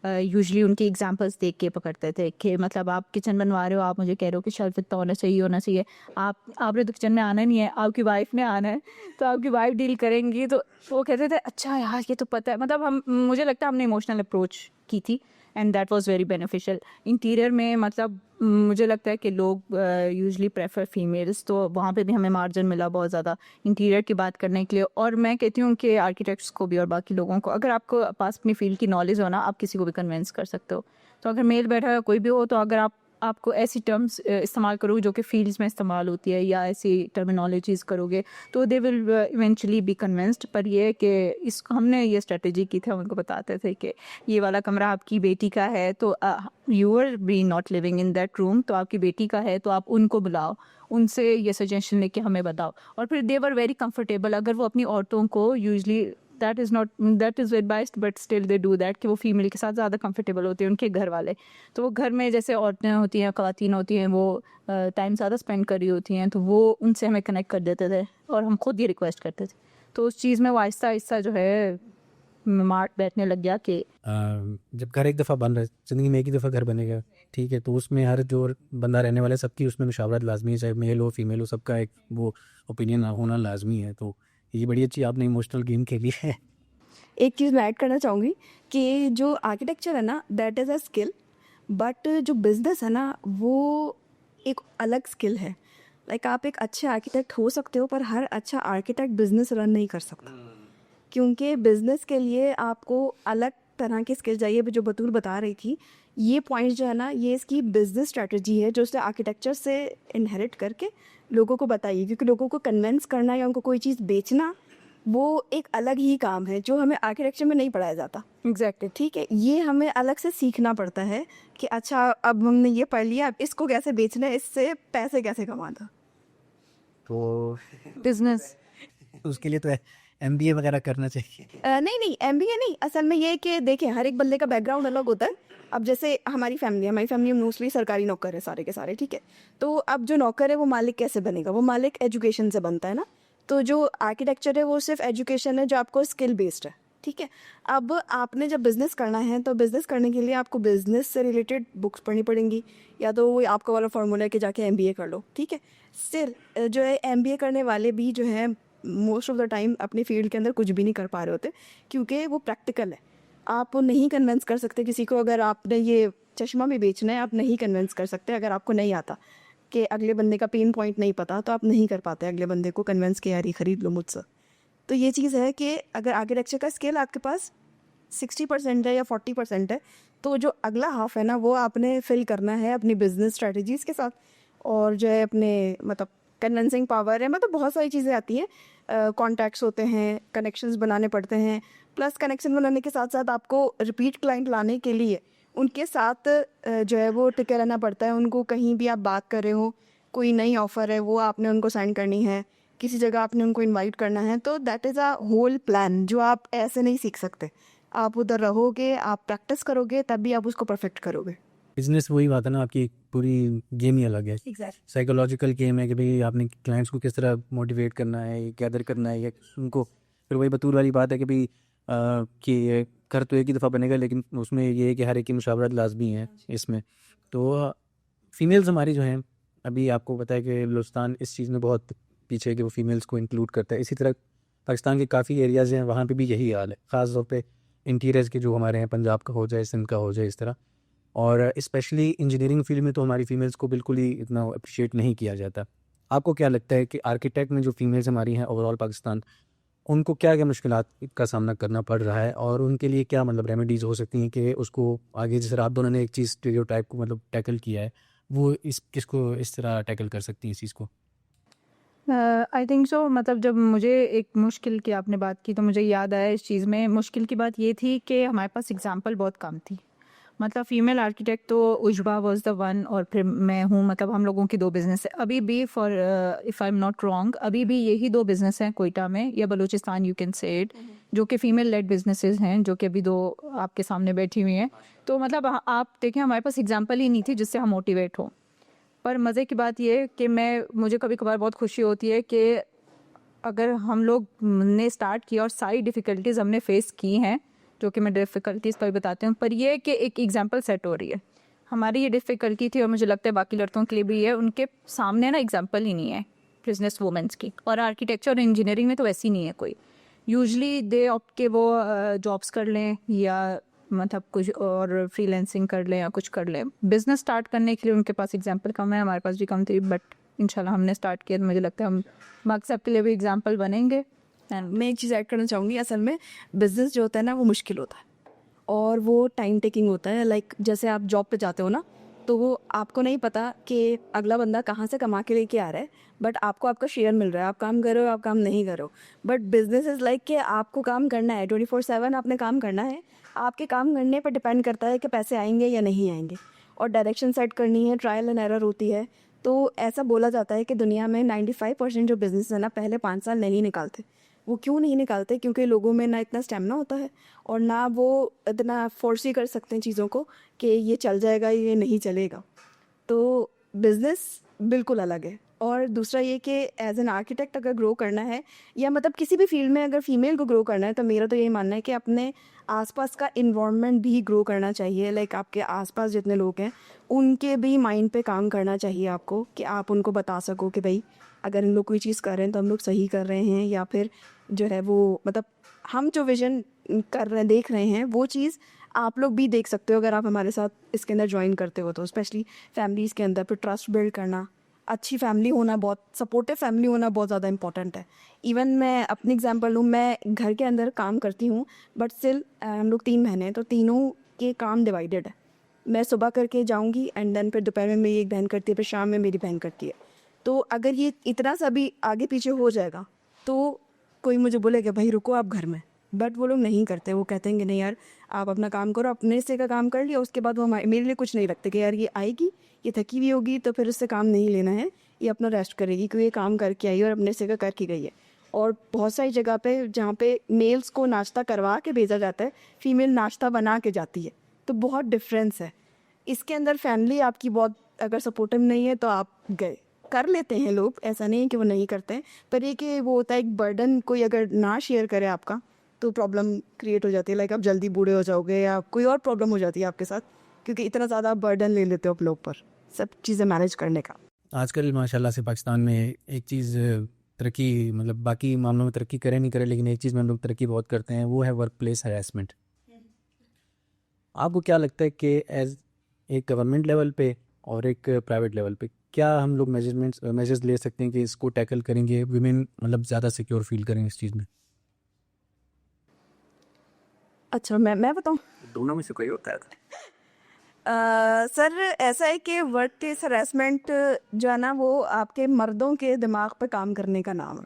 [SPEAKER 3] यूजुअली उनकी एग्जांपल्स देख के पकड़ते थे कि मतलब आप किचन बनवा रहे हो, आप मुझे कह रहे हो कि शेल्फ इतना होना चाहिए, आपने तो किचन में आना नहीं है, आपकी वाइफ ने आना है, तो आपकी वाइफ डील करेंगी। तो वो कहते थे अच्छा यार ये तो पता है। मतलब हम, मुझे लगता है हमने इमोशनल अप्रोच की थी and that was very beneficial. Interior में मतलब मुझे लगता है कि लोग यूजुअली प्रेफर फीमेल्स, तो वहाँ पे भी हमें मार्जिन मिला बहुत ज़्यादा इंटीरियर की बात करने के लिए। और मैं कहती हूँ कि आर्किटेक्ट्स को भी और बाकी लोगों को, अगर आपको पास अपनी फील्ड की नॉलेज हो ना, आप किसी को भी कन्विंस कर सकते हो। तो अगर मेल बैठा कोई भी हो तो अगर आपको ऐसी टर्म्स इस्तेमाल करोगे जो कि फील्ड्स में इस्तेमाल होती है या ऐसी टर्मिनोलॉजीज़ करोगे तो they will eventually be convinced. पर ये कि इसको हमने ये स्ट्रेटजी की थी, हम उनको बताते थे कि ये वाला कमरा आपकी बेटी का है, तो you are be not living in that room, तो आपकी बेटी का है, तो आप उनको बुलाओ, उनसे ये सजेशन लेके हमें बताओ। और फिर दे वर वेरी कंफर्टेबल। अगर वो अपनी औरतों को usually that is very biased but still they do that कि वो फीमेल के साथ ज़्यादा कंफर्टेबल होते हैं उनके घर वाले। तो वो घर में जैसे औरतें होती हैं, ख़वातीन होती हैं, वो टाइम ज़्यादा स्पेंड कर रही होती हैं, तो वो उनसे हमें कनेक्ट कर देते थे और हम खुद ये रिक्वेस्ट करते थे। तो उस चीज़ में वो आहिस्ता आहिस्ता जो है मार्ट बैठने लग गया कि
[SPEAKER 1] जब घर एक दफ़ा बन रहा है, ज़िंदगी में एक ही दफ़ा घर बनेगा, ठीक है, तो उसमें हर जो बंदा रहने वाला है सबकी उसमें मुशावरत लाजमी है, चाहे मेल हो फीमेल हो, सबका एक वो ओपिनियन होना लाजमी है। तो ये बड़ी अच्छी आपने इमोशनल गेम खेली है।
[SPEAKER 2] एक चीज़ मैं ऐड करना चाहूँगी कि जो आर्किटेक्चर है ना that is a skill, but जो बिजनेस है ना वो एक अलग स्किल है। लाइक आप एक अच्छे आर्किटेक्ट हो सकते हो पर हर अच्छा आर्किटेक्ट बिजनेस रन नहीं कर सकता, क्योंकि बिजनेस के लिए आपको अलग तरह की स्किल चाहिए। जो बतूल बता रही थी, ये पॉइंट जो है ना, ये इसकी बिजनेस स्ट्रेटजी है जो उसने आर्किटेक्चर से इनहेरिट करके लोगों को बताइए, क्योंकि लोगों को कन्विंस करना या उनको कोई चीज़ बेचना वो एक अलग ही काम है जो हमें आर्किटेक्चर में नहीं पढ़ाया जाता।
[SPEAKER 3] एग्जैक्टली
[SPEAKER 2] ठीक है, ये हमें अलग से सीखना पड़ता है कि अच्छा अब हमने ये पढ़ लिया, अब इसको कैसे बेचना है, इससे पैसे कैसे कमाना।
[SPEAKER 1] तो
[SPEAKER 3] बिजनेस
[SPEAKER 1] उसके लिए तो MBA वगैरह करना चाहिए?
[SPEAKER 2] नहीं नहीं, MBA नहीं, असल में ये है कि देखिए हर एक बंदे का बैकग्राउंड अलग होता है। अब जैसे हमारी फैमिली मोस्टली सरकारी नौकर है सारे के सारे, ठीक है। तो अब जो नौकर है वो मालिक कैसे बनेगा? वो मालिक एजुकेशन से बनता है ना। तो जो आर्किटेक्चर है वो सिर्फ एजुकेशन है जो आपको स्किल बेस्ड है, ठीक है। अब आपने जब बिज़नेस करना है तो बिज़नेस करने के लिए आपको बिज़नेस से रिलेटेड बुक्स पढ़नी पड़ेंगी, या तो वो आपका वाला फार्मूला है कि जाके MBA कर लो, ठीक है। स्टिल जो है MBA करने वाले भी जो है मोस्ट ऑफ द टाइम अपनी फील्ड के अंदर कुछ भी नहीं कर पा रहे होते, क्योंकि वो प्रैक्टिकल है। आप नहीं कन्विंस कर सकते किसी को। अगर आपने ये चश्मा भी बेचना है, आप नहीं कन्विंस कर सकते अगर आपको नहीं आता, कि अगले बंदे का पेन पॉइंट नहीं पता, तो आप नहीं कर पाते अगले बंदे को कन्विंस कि यार ये ख़रीद लो मुझसे। तो ये चीज़ है कि अगर आर्किटेक्चर का स्किल आपके पास 60% है या 40% है, तो जो अगला हाफ है ना वो आपने फिल करना है अपनी बिजनेस स्ट्रेटजीज़ के साथ, और जो है अपने मतलब कन्विंसिंग पावर है, मतलब बहुत सारी चीज़ें आती हैं। कॉन्टैक्ट्स होते हैं, कनेक्शंस बनाने पड़ते हैं। प्लस कनेक्शन बनाने के साथ साथ आपको रिपीट क्लाइंट लाने के लिए उनके साथ जो है वो टिके रहना पड़ता है। उनको कहीं भी आप बात कर रहे हो, कोई नई ऑफ़र है वो आपने उनको साइन करनी है, किसी जगह आपने उनको इनवाइट करना है, तो that is a whole plan जो आप ऐसे नहीं सीख सकते। आप उधर रहोगे, आप प्रैक्टिस करोगे, तभी आप उसको परफेक्ट करोगे।
[SPEAKER 1] बिजनेस वही बात है ना, आपकी पूरी गेम ही अलग है।
[SPEAKER 2] एग्जैक्ट
[SPEAKER 1] साइकोलॉजिकल गेम है कि भाई आपने क्लाइंट्स को किस तरह मोटिवेट करना है, गैदर करना है, या उनको फिर वही बतूर वाली बात है कि भाई कि ये कर तो एक ही दफ़ा बनेगा, लेकिन उसमें ये है कि हर एक की मुशावरत लाजमी है इसमें। तो फीमेल्स हमारी जो हैं, अभी आपको पता है कि बलूचिस्तान इस चीज़ में बहुत पीछे है कि वो फीमेल्स को इंक्लूड करता है। इसी तरह पाकिस्तान के काफ़ी एरियाज़ हैं वहाँ पे भी यही हाल है, ख़ास तौर पे इंटीरियर्स के जो हमारे हैं, पंजाब का हो जाए, सिंध का हो जाए, इस तरह। और स्पेशली इंजीनियरिंग फील्ड में तो हमारी फ़ीमेल्स को बिल्कुल ही इतना अप्रिशिएट नहीं किया जाता। आपको क्या लगता है कि आर्किटेक्ट में जो फ़ीमेल्स हमारी हैं ओवरऑल पाकिस्तान, उनको क्या क्या मुश्किलात का सामना करना पड़ रहा है, और उनके लिए क्या मतलब रेमेडीज़ हो सकती हैं कि उसको आगे, जिस तरह आप दोनों ने एक चीज़ स्टीरियोटाइप को मतलब टैकल किया है, वो किसको इस तरह टैकल कर सकती है इस चीज़ को?
[SPEAKER 3] आई थिंक सो। मतलब जब मुझे एक मुश्किल की आपने बात की तो मुझे याद आया इस चीज़ में। मुश्किल की बात ये थी कि हमारे पास एग्जांपल बहुत कम थी। मतलब फ़ीमेल आर्किटेक्ट तो उजबा वाज द वन, और फिर मैं हूँ। मतलब हम लोगों की दो बिज़नेस है अभी भी, for if I am not wrong, अभी भी यही दो बिज़नेस हैं कोयटा में या Balochistan, you can say it, जो कि फ़ीमेल लेड बिजनेसेस हैं, जो कि अभी दो आपके सामने बैठी हुई हैं। तो मतलब आप देखें, हमारे पास एग्जाम्पल ही नहीं थी जिससे हम मोटिवेट हों। पर मज़े की बात ये कि मुझे कभी कभार बहुत खुशी होती है कि अगर हम लोग ने स्टार्ट किया और सारी डिफ़िकल्टीज़ हमने फेस की हैं, जो कि मैं डिफ़िकल्टीज़ पर बताती हूँ, पर ये कि एक एग्जांपल सेट हो रही है। हमारी ये डिफ़िकल्टी थी और मुझे लगता है बाकी लड़कों के लिए भी है, उनके सामने ना एग्जांपल ही नहीं है बिजनेस वूमेंस की। और आर्किटेक्चर और इंजीनियरिंग में तो वैसी नहीं है कोई। यूजली दे ऑप्ट के वो जॉब्स कर लें या मतलब कुछ और फ्रीलांसिंग कर लें या कुछ कर लें। बिज़नेस स्टार्ट करने के लिए उनके पास एग्जांपल कम है, हमारे पास भी कम थी, बट इंशाल्लाह हमने स्टार्ट किया तो मुझे लगता है हम मकसद के लिए भी एग्जांपल बनेंगे।
[SPEAKER 2] मैं एक चीज़ ऐड करना चाहूँगी। असल में बिज़नेस जो होता है ना वो मुश्किल होता है और वो टाइम टेकिंग होता है। लाइक जैसे आप जॉब पे जाते हो ना, तो वो आपको नहीं पता कि अगला बंदा कहाँ से कमा के लेके आ रहा है, बट आपको आपका शेयर मिल रहा है। आप काम कर रहे हो, आप काम नहीं कर रहे हो। बट बिजनेस इज़ लाइक कि आपको काम करना है 24/7, आपने काम करना है। आपके काम करने पर डिपेंड करता है कि पैसे आएंगे या नहीं आएंगे, और डायरेक्शन सेट करनी है, ट्रायल एंड एरर होती है। तो ऐसा बोला जाता है कि दुनिया में 95% जो बिज़नेस है ना, पहले 5 साल नहीं निकालते। वो क्यों नहीं निकालते? क्योंकि लोगों में ना इतना स्टेमिना होता है, और ना वो इतना फोर्स ही कर सकते हैं चीज़ों को कि ये चल जाएगा, ये नहीं चलेगा। तो बिज़नेस बिल्कुल अलग है। और दूसरा ये कि एज एन आर्किटेक्ट अगर ग्रो करना है, या मतलब किसी भी फील्ड में अगर फीमेल को ग्रो करना है, तो मेरा तो यही मानना है कि अपने आसपास का इन्वायरमेंट भी ग्रो करना चाहिए। लाइक आपके आसपास जितने लोग हैं उनके भी माइंड पे काम करना चाहिए आपको, कि आप उनको बता सको कि भाई अगर इन लोग कोई चीज़ कर रहे हैं तो हम लोग सही कर रहे हैं, या फिर जो है वो मतलब हम जो विजन कर रहे हैं, देख रहे हैं, वो चीज़ आप लोग भी देख सकते हो अगर आप हमारे साथ इसके अंदर ज्वाइन करते हो। तो स्पेशली फैमिलीज़ के अंदर फिर ट्रस्ट बिल्ड करना, अच्छी फैमिली होना, बहुत सपोर्टिव फैमिली होना बहुत ज़्यादा इंपॉर्टेंट है। इवन मैं अपनी एग्जांपल लूँ, मैं घर के अंदर काम करती हूँ, बट स्टिल हम लोग 3 बहनें हैं, तो तीनों के काम डिवाइडेड है। मैं सुबह करके जाऊँगी एंड देन फिर दोपहर में मेरी एक बहन करती है, फिर शाम में मेरी बहन करती है। तो अगर ये इतना सा भी आगे पीछे हो जाएगा तो कोई मुझे बोलेगा भाई रुको आप घर में, बट वो लोग नहीं करते। वो कहते हैं कि नहीं यार आप अपना काम करो, अपने से का काम कर लिया, उसके बाद वो मेरे लिए कुछ नहीं रखते कि यार ये आएगी, ये थकी हुई होगी, तो फिर उससे काम नहीं लेना है, ये अपना रेस्ट करेगी क्योंकि ये काम करके आई और अपने से का करके गई है। और बहुत सारी जगह पे जहाँ पे मेल्स को नाश्ता करवा के भेजा जाता है, फीमेल नाश्ता बना के जाती है, तो बहुत डिफरेंस है। इसके अंदर फैमिली आपकी बहुत अगर सपोर्टिव नहीं है तो आप गए, कर लेते हैं लोग, ऐसा नहीं है कि वो नहीं करते हैं, पर ये कि वो होता है एक बर्डन, कोई अगर ना शेयर करे आपका तो प्रॉब्लम क्रिएट हो जाती है, लाइक आप जल्दी बूढ़े हो जाओगे या कोई और प्रॉब्लम हो जाती है आपके साथ, क्योंकि इतना ज़्यादा बर्डन ले लेते हो आप लोग पर सब चीज़ें मैनेज करने का।
[SPEAKER 1] आजकल माशाल्लाह से पाकिस्तान में एक चीज़ तरक्की, मतलब बाकी मामलों में तरक्की करे नहीं करे, लेकिन एक चीज़ में हम लोग तरक्की बहुत करते हैं, वो है वर्क प्लेस हरासमेंट। आपको क्या लगता है कि एज एक गवर्नमेंट लेवल पे और एक प्राइवेट लेवल पे क्या हम लोग मेजर्स ले सकते हैं कि इसको टैकल करेंगे, वीमेन मतलब ज़्यादा सिक्योर फील करेंगे इस चीज़ में?
[SPEAKER 2] अच्छा, मैं बताऊँ?
[SPEAKER 1] दोनों में से कोई होता है।
[SPEAKER 2] सर ऐसा है कि वर्क प्लेस हरासमेंट जो है ना वो आपके मर्दों के दिमाग पे काम करने का नाम है,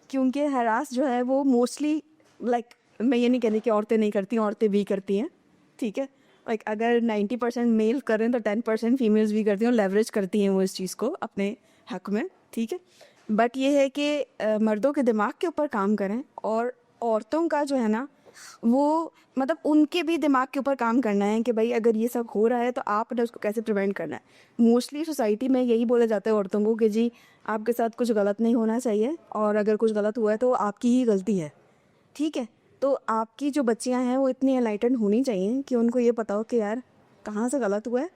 [SPEAKER 2] क्योंकि हरास जो है वो मोस्टली लाइक, मैं ये नहीं कहती कि औरतें नहीं करती, औरतें भी करती हैं, ठीक है, लाइक अगर 90% मेल करें तो 10% फीमेल्स भी करती हैं और लेवरेज करती हैं वो इस चीज़ को अपने हक में, ठीक है। बट ये है कि मर्दों के दिमाग के ऊपर काम करें, और औरतों का जो है ना वो मतलब उनके भी दिमाग के ऊपर काम करना है कि भाई अगर ये सब हो रहा है तो आपने उसको कैसे प्रिवेंट करना है। मोस्टली सोसाइटी में यही बोला जाता है औरतों को कि जी आपके साथ कुछ गलत नहीं होना चाहिए, और अगर कुछ गलत हुआ है तो आपकी ही गलती है, ठीक है। तो आपकी जो बच्चियां हैं वो इतनी एनलाइटन होनी चाहिए कि उनको ये पता हो कि यार कहाँ से गलत हुआ है,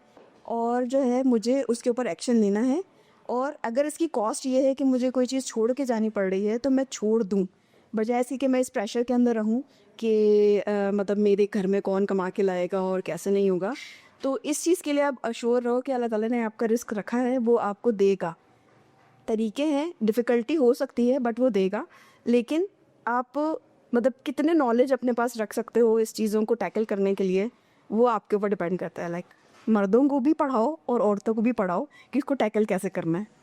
[SPEAKER 2] और जो है मुझे उसके ऊपर एक्शन लेना है, और अगर इसकी कॉस्ट ये है कि मुझे कोई चीज़ छोड़ के जानी पड़ रही है तो मैं छोड़ दूँ, बजाय ऐसी कि मैं इस प्रेशर के अंदर रहूँ कि मतलब मेरे घर में कौन कमा के लाएगा और कैसे नहीं होगा। तो इस चीज़ के लिए आप अश्योर रहो कि अल्लाह ताला ने आपका रिस्क रखा है, वो आपको देगा। तरीके हैं, डिफ़िकल्टी हो सकती है बट वो देगा, लेकिन आप मतलब कितने नॉलेज अपने पास रख सकते हो इस चीज़ों को टैकल करने के लिए, वो आपके ऊपर डिपेंड करता है। लाइक मर्दों को भी पढ़ाओ और औरतों को भी पढ़ाओ कि इसको टैकल कैसे करना है।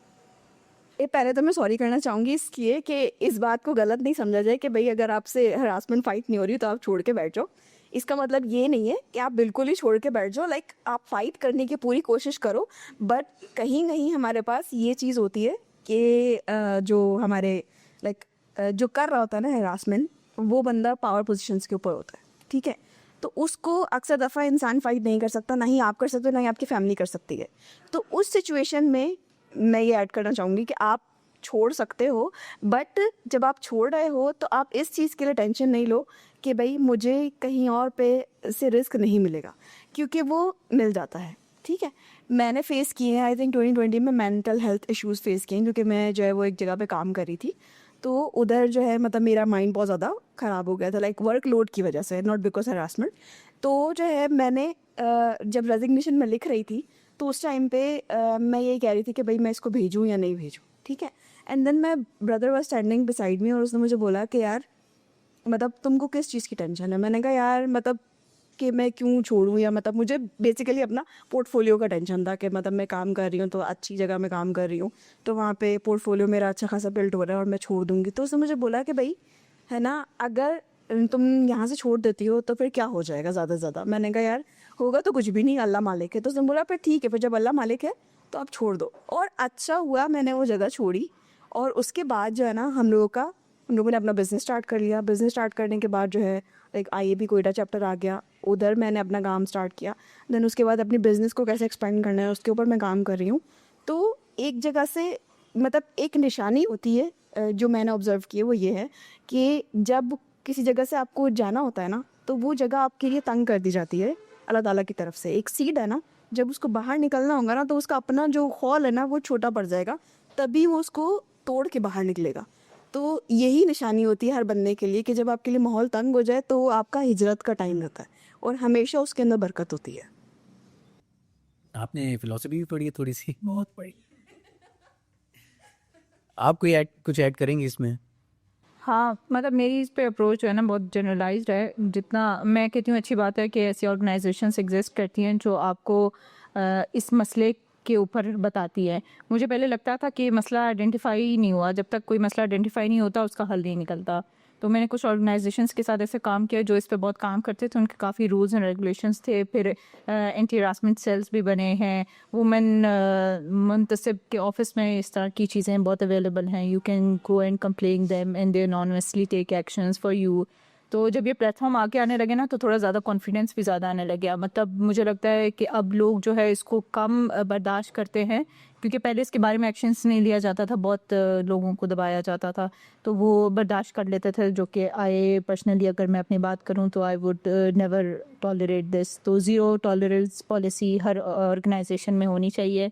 [SPEAKER 2] ये पहले तो मैं सॉरी करना चाहूँगी इसलिए कि इस बात को गलत नहीं समझा जाए कि भाई अगर आपसे हरासमेंट फ़ाइट नहीं हो रही तो आप छोड़ के बैठ जाओ। इसका मतलब ये नहीं है कि आप बिल्कुल ही छोड़ के बैठ जाओ, लाइक आप फ़ाइट करने की पूरी कोशिश करो, बट कहीं कहीं हमारे पास ये चीज़ होती है कि जो हमारे लाइक जो कर रहा होता है ना हरासमेंट, वो बंदा पावर पोजीशंस के ऊपर होता है, ठीक है। तो उसको अक्सर दफ़ा इंसान फ़ाइट नहीं कर सकता, ना ही आप कर सकते हो, ना ही आपकी फैमिली कर सकती है। तो उस सिचुएशन में मैं ये ऐड करना चाहूँगी कि आप छोड़ सकते हो, बट जब आप छोड़ रहे हो तो आप इस चीज़ के लिए टेंशन नहीं लो कि भाई मुझे कहीं और पे से रिस्क नहीं मिलेगा, क्योंकि वो मिल जाता है, ठीक है। मैंने फ़ेस किए हैं, आई थिंक 2020 में मेंटल हेल्थ इश्यूज़ फ़ेस किए हैं, क्योंकि मैं जो है वो एक जगह पे काम कर रही थी, तो उधर जो है मतलब मेरा माइंड बहुत ज़्यादा ख़राब हो गया था, लाइक वर्कलोड की वजह से, नॉट बिकॉज हरासमेंट। तो जो है मैंने जब रेजिग्नेशन में लिख रही थी तो उस टाइम पे मैं ये कह रही थी कि भाई मैं इसको भेजूँ या नहीं भेजूँ, ठीक है। And then my brother was standing beside me, और उसने मुझे बोला कि यार मतलब तुमको किस चीज़ की टेंशन है। मैंने कहा यार मतलब कि मैं क्यों छोड़ूं, या मतलब मुझे बेसिकली अपना पोर्टफोलियो का टेंशन था कि मतलब मैं काम कर रही हूँ तो अच्छी जगह में काम कर रही हूँ, तो वहाँ पे पोर्टफोलियो मेरा अच्छा खासा बिल्ड हो रहा है और मैं छोड़ दूँगी। तो उसने मुझे बोला कि भाई है ना, अगर तुम यहाँ से छोड़ देती हो तो फिर क्या हो जाएगा ज़्यादा से ज़्यादा। मैंने कहा यार होगा तो कुछ भी नहीं, अल्लाह मालिक है। तो उसने बोला फिर ठीक है, फिर जब अल्लाह मालिक है तो आप छोड़ दो। और अच्छा हुआ मैंने वो जगह छोड़ी, और उसके बाद जो है ना हम लोगों ने अपना बिज़नेस स्टार्ट कर लिया। बिज़नेस स्टार्ट करने के बाद जो है लाइक IAB कोयटा चैप्टर आ गया, उधर मैंने अपना काम स्टार्ट किया। देन उसके बाद अपनी बिज़नेस को कैसे एक्सपेंड करना है उसके ऊपर मैं काम कर रही हूँ। तो एक जगह से मतलब एक निशानी होती है जो मैंने ऑब्ज़र्व की है, वो ये है कि जब किसी जगह से आपको जाना होता है ना, तो वो जगह आपके लिए तंग कर दी जाती है अल्लाह ताला की तरफ से। एक सीड है ना, जब उसको बाहर निकलना होगा ना तो उसका अपना जो हॉल है ना वो छोटा पड़ जाएगा, तभी वो उसको तोड़ के बाहर निकलेगा। तो यही निशानी होती है हर बंदे के लिए कि जब आपके लिए माहौल तंग हो जाए तो आपका हिजरत का टाइम रहता है, और हमेशा उसके अंदर बरकत होती है।
[SPEAKER 1] आपने फिलोसफी भी पढ़ी है थोड़ी सी? बहुत पढ़ी। आप कोई कुछ ऐड करेंगे इसमें?
[SPEAKER 3] हाँ, मतलब मेरी इस पे अप्रोच जो है ना बहुत जनरलाइज्ड है। जितना मैं कहती हूँ अच्छी बात है कि ऐसी ऑर्गेनाइजेशंस एग्जिस्ट करती हैं जो आपको इस मसले के ऊपर बताती है। मुझे पहले लगता था कि मसला आइडेंटिफाई ही नहीं हुआ, जब तक कोई मसला आइडेंटिफाई नहीं होता उसका हल नहीं निकलता। तो मैंने कुछ ऑर्गेनाइजेशंस के साथ ऐसे काम किया जो इस पे बहुत काम करते थे, उनके काफ़ी रूल्स एंड रेगुलेशंस थे। फिर एंटी हरासमेंट सेल्स भी बने हैं, वुमेन मुंतसिब के ऑफिस में इस तरह की चीज़ें बहुत अवेलेबल हैं, you can go and complain them and they नॉनवेसली टेक एक्शंस फॉर यू। तो जब ये प्लेटफॉर्म आगे आने लगे ना तो थोड़ा ज़्यादा कॉन्फिडेंस भी ज़्यादा आने लग गया। मतलब मुझे लगता है कि अब लोग जो है इसको कम बर्दाश्त करते हैं, क्योंकि पहले इसके बारे में एक्शंस नहीं लिया जाता था, बहुत लोगों को दबाया जाता था, तो वो बर्दाश्त कर लेते थे, जो कि आई पर्सनली अगर मैं अपनी बात करूं तो I would never tolerate this. तो ज़ीरो टॉलरेंस पॉलिसी हर ऑर्गेनाइजेशन में होनी चाहिए।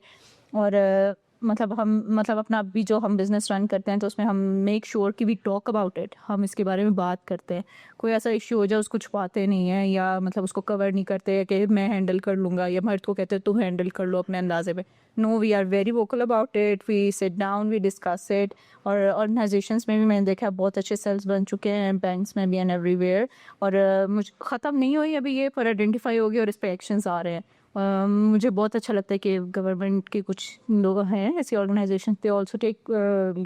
[SPEAKER 3] और मतलब अपना अभी जो हम बिज़नेस रन करते हैं तो उसमें हम मेक श्योर कि वी टॉक अबाउट इट, हम इसके बारे में बात करते हैं। कोई ऐसा इश्यू हो जाए उसको छुपाते नहीं है, या मतलब उसको कवर नहीं करते कि मैं हैंडल कर लूँगा, या मर्द को कहते हैं तुम हैंडल कर लो अपने अंदाजे में। No, we are very vocal about it, we sit down, we discuss it. और ऑर्गेनाइजेशंस में भी मैंने देखा है बहुत अच्छे सेल्स बन चुके हैं, बैंक्स में भी एंड एवरीवेयर। और मुझे ख़त्म नहीं हुई अभी ये, पर आइडेंटिफाई हो गई और इस पर एक्शंस आ रहे हैं। मुझे बहुत अच्छा लगता है कि गवर्नमेंट के कुछ लोग हैं ऐसी organisation, they also take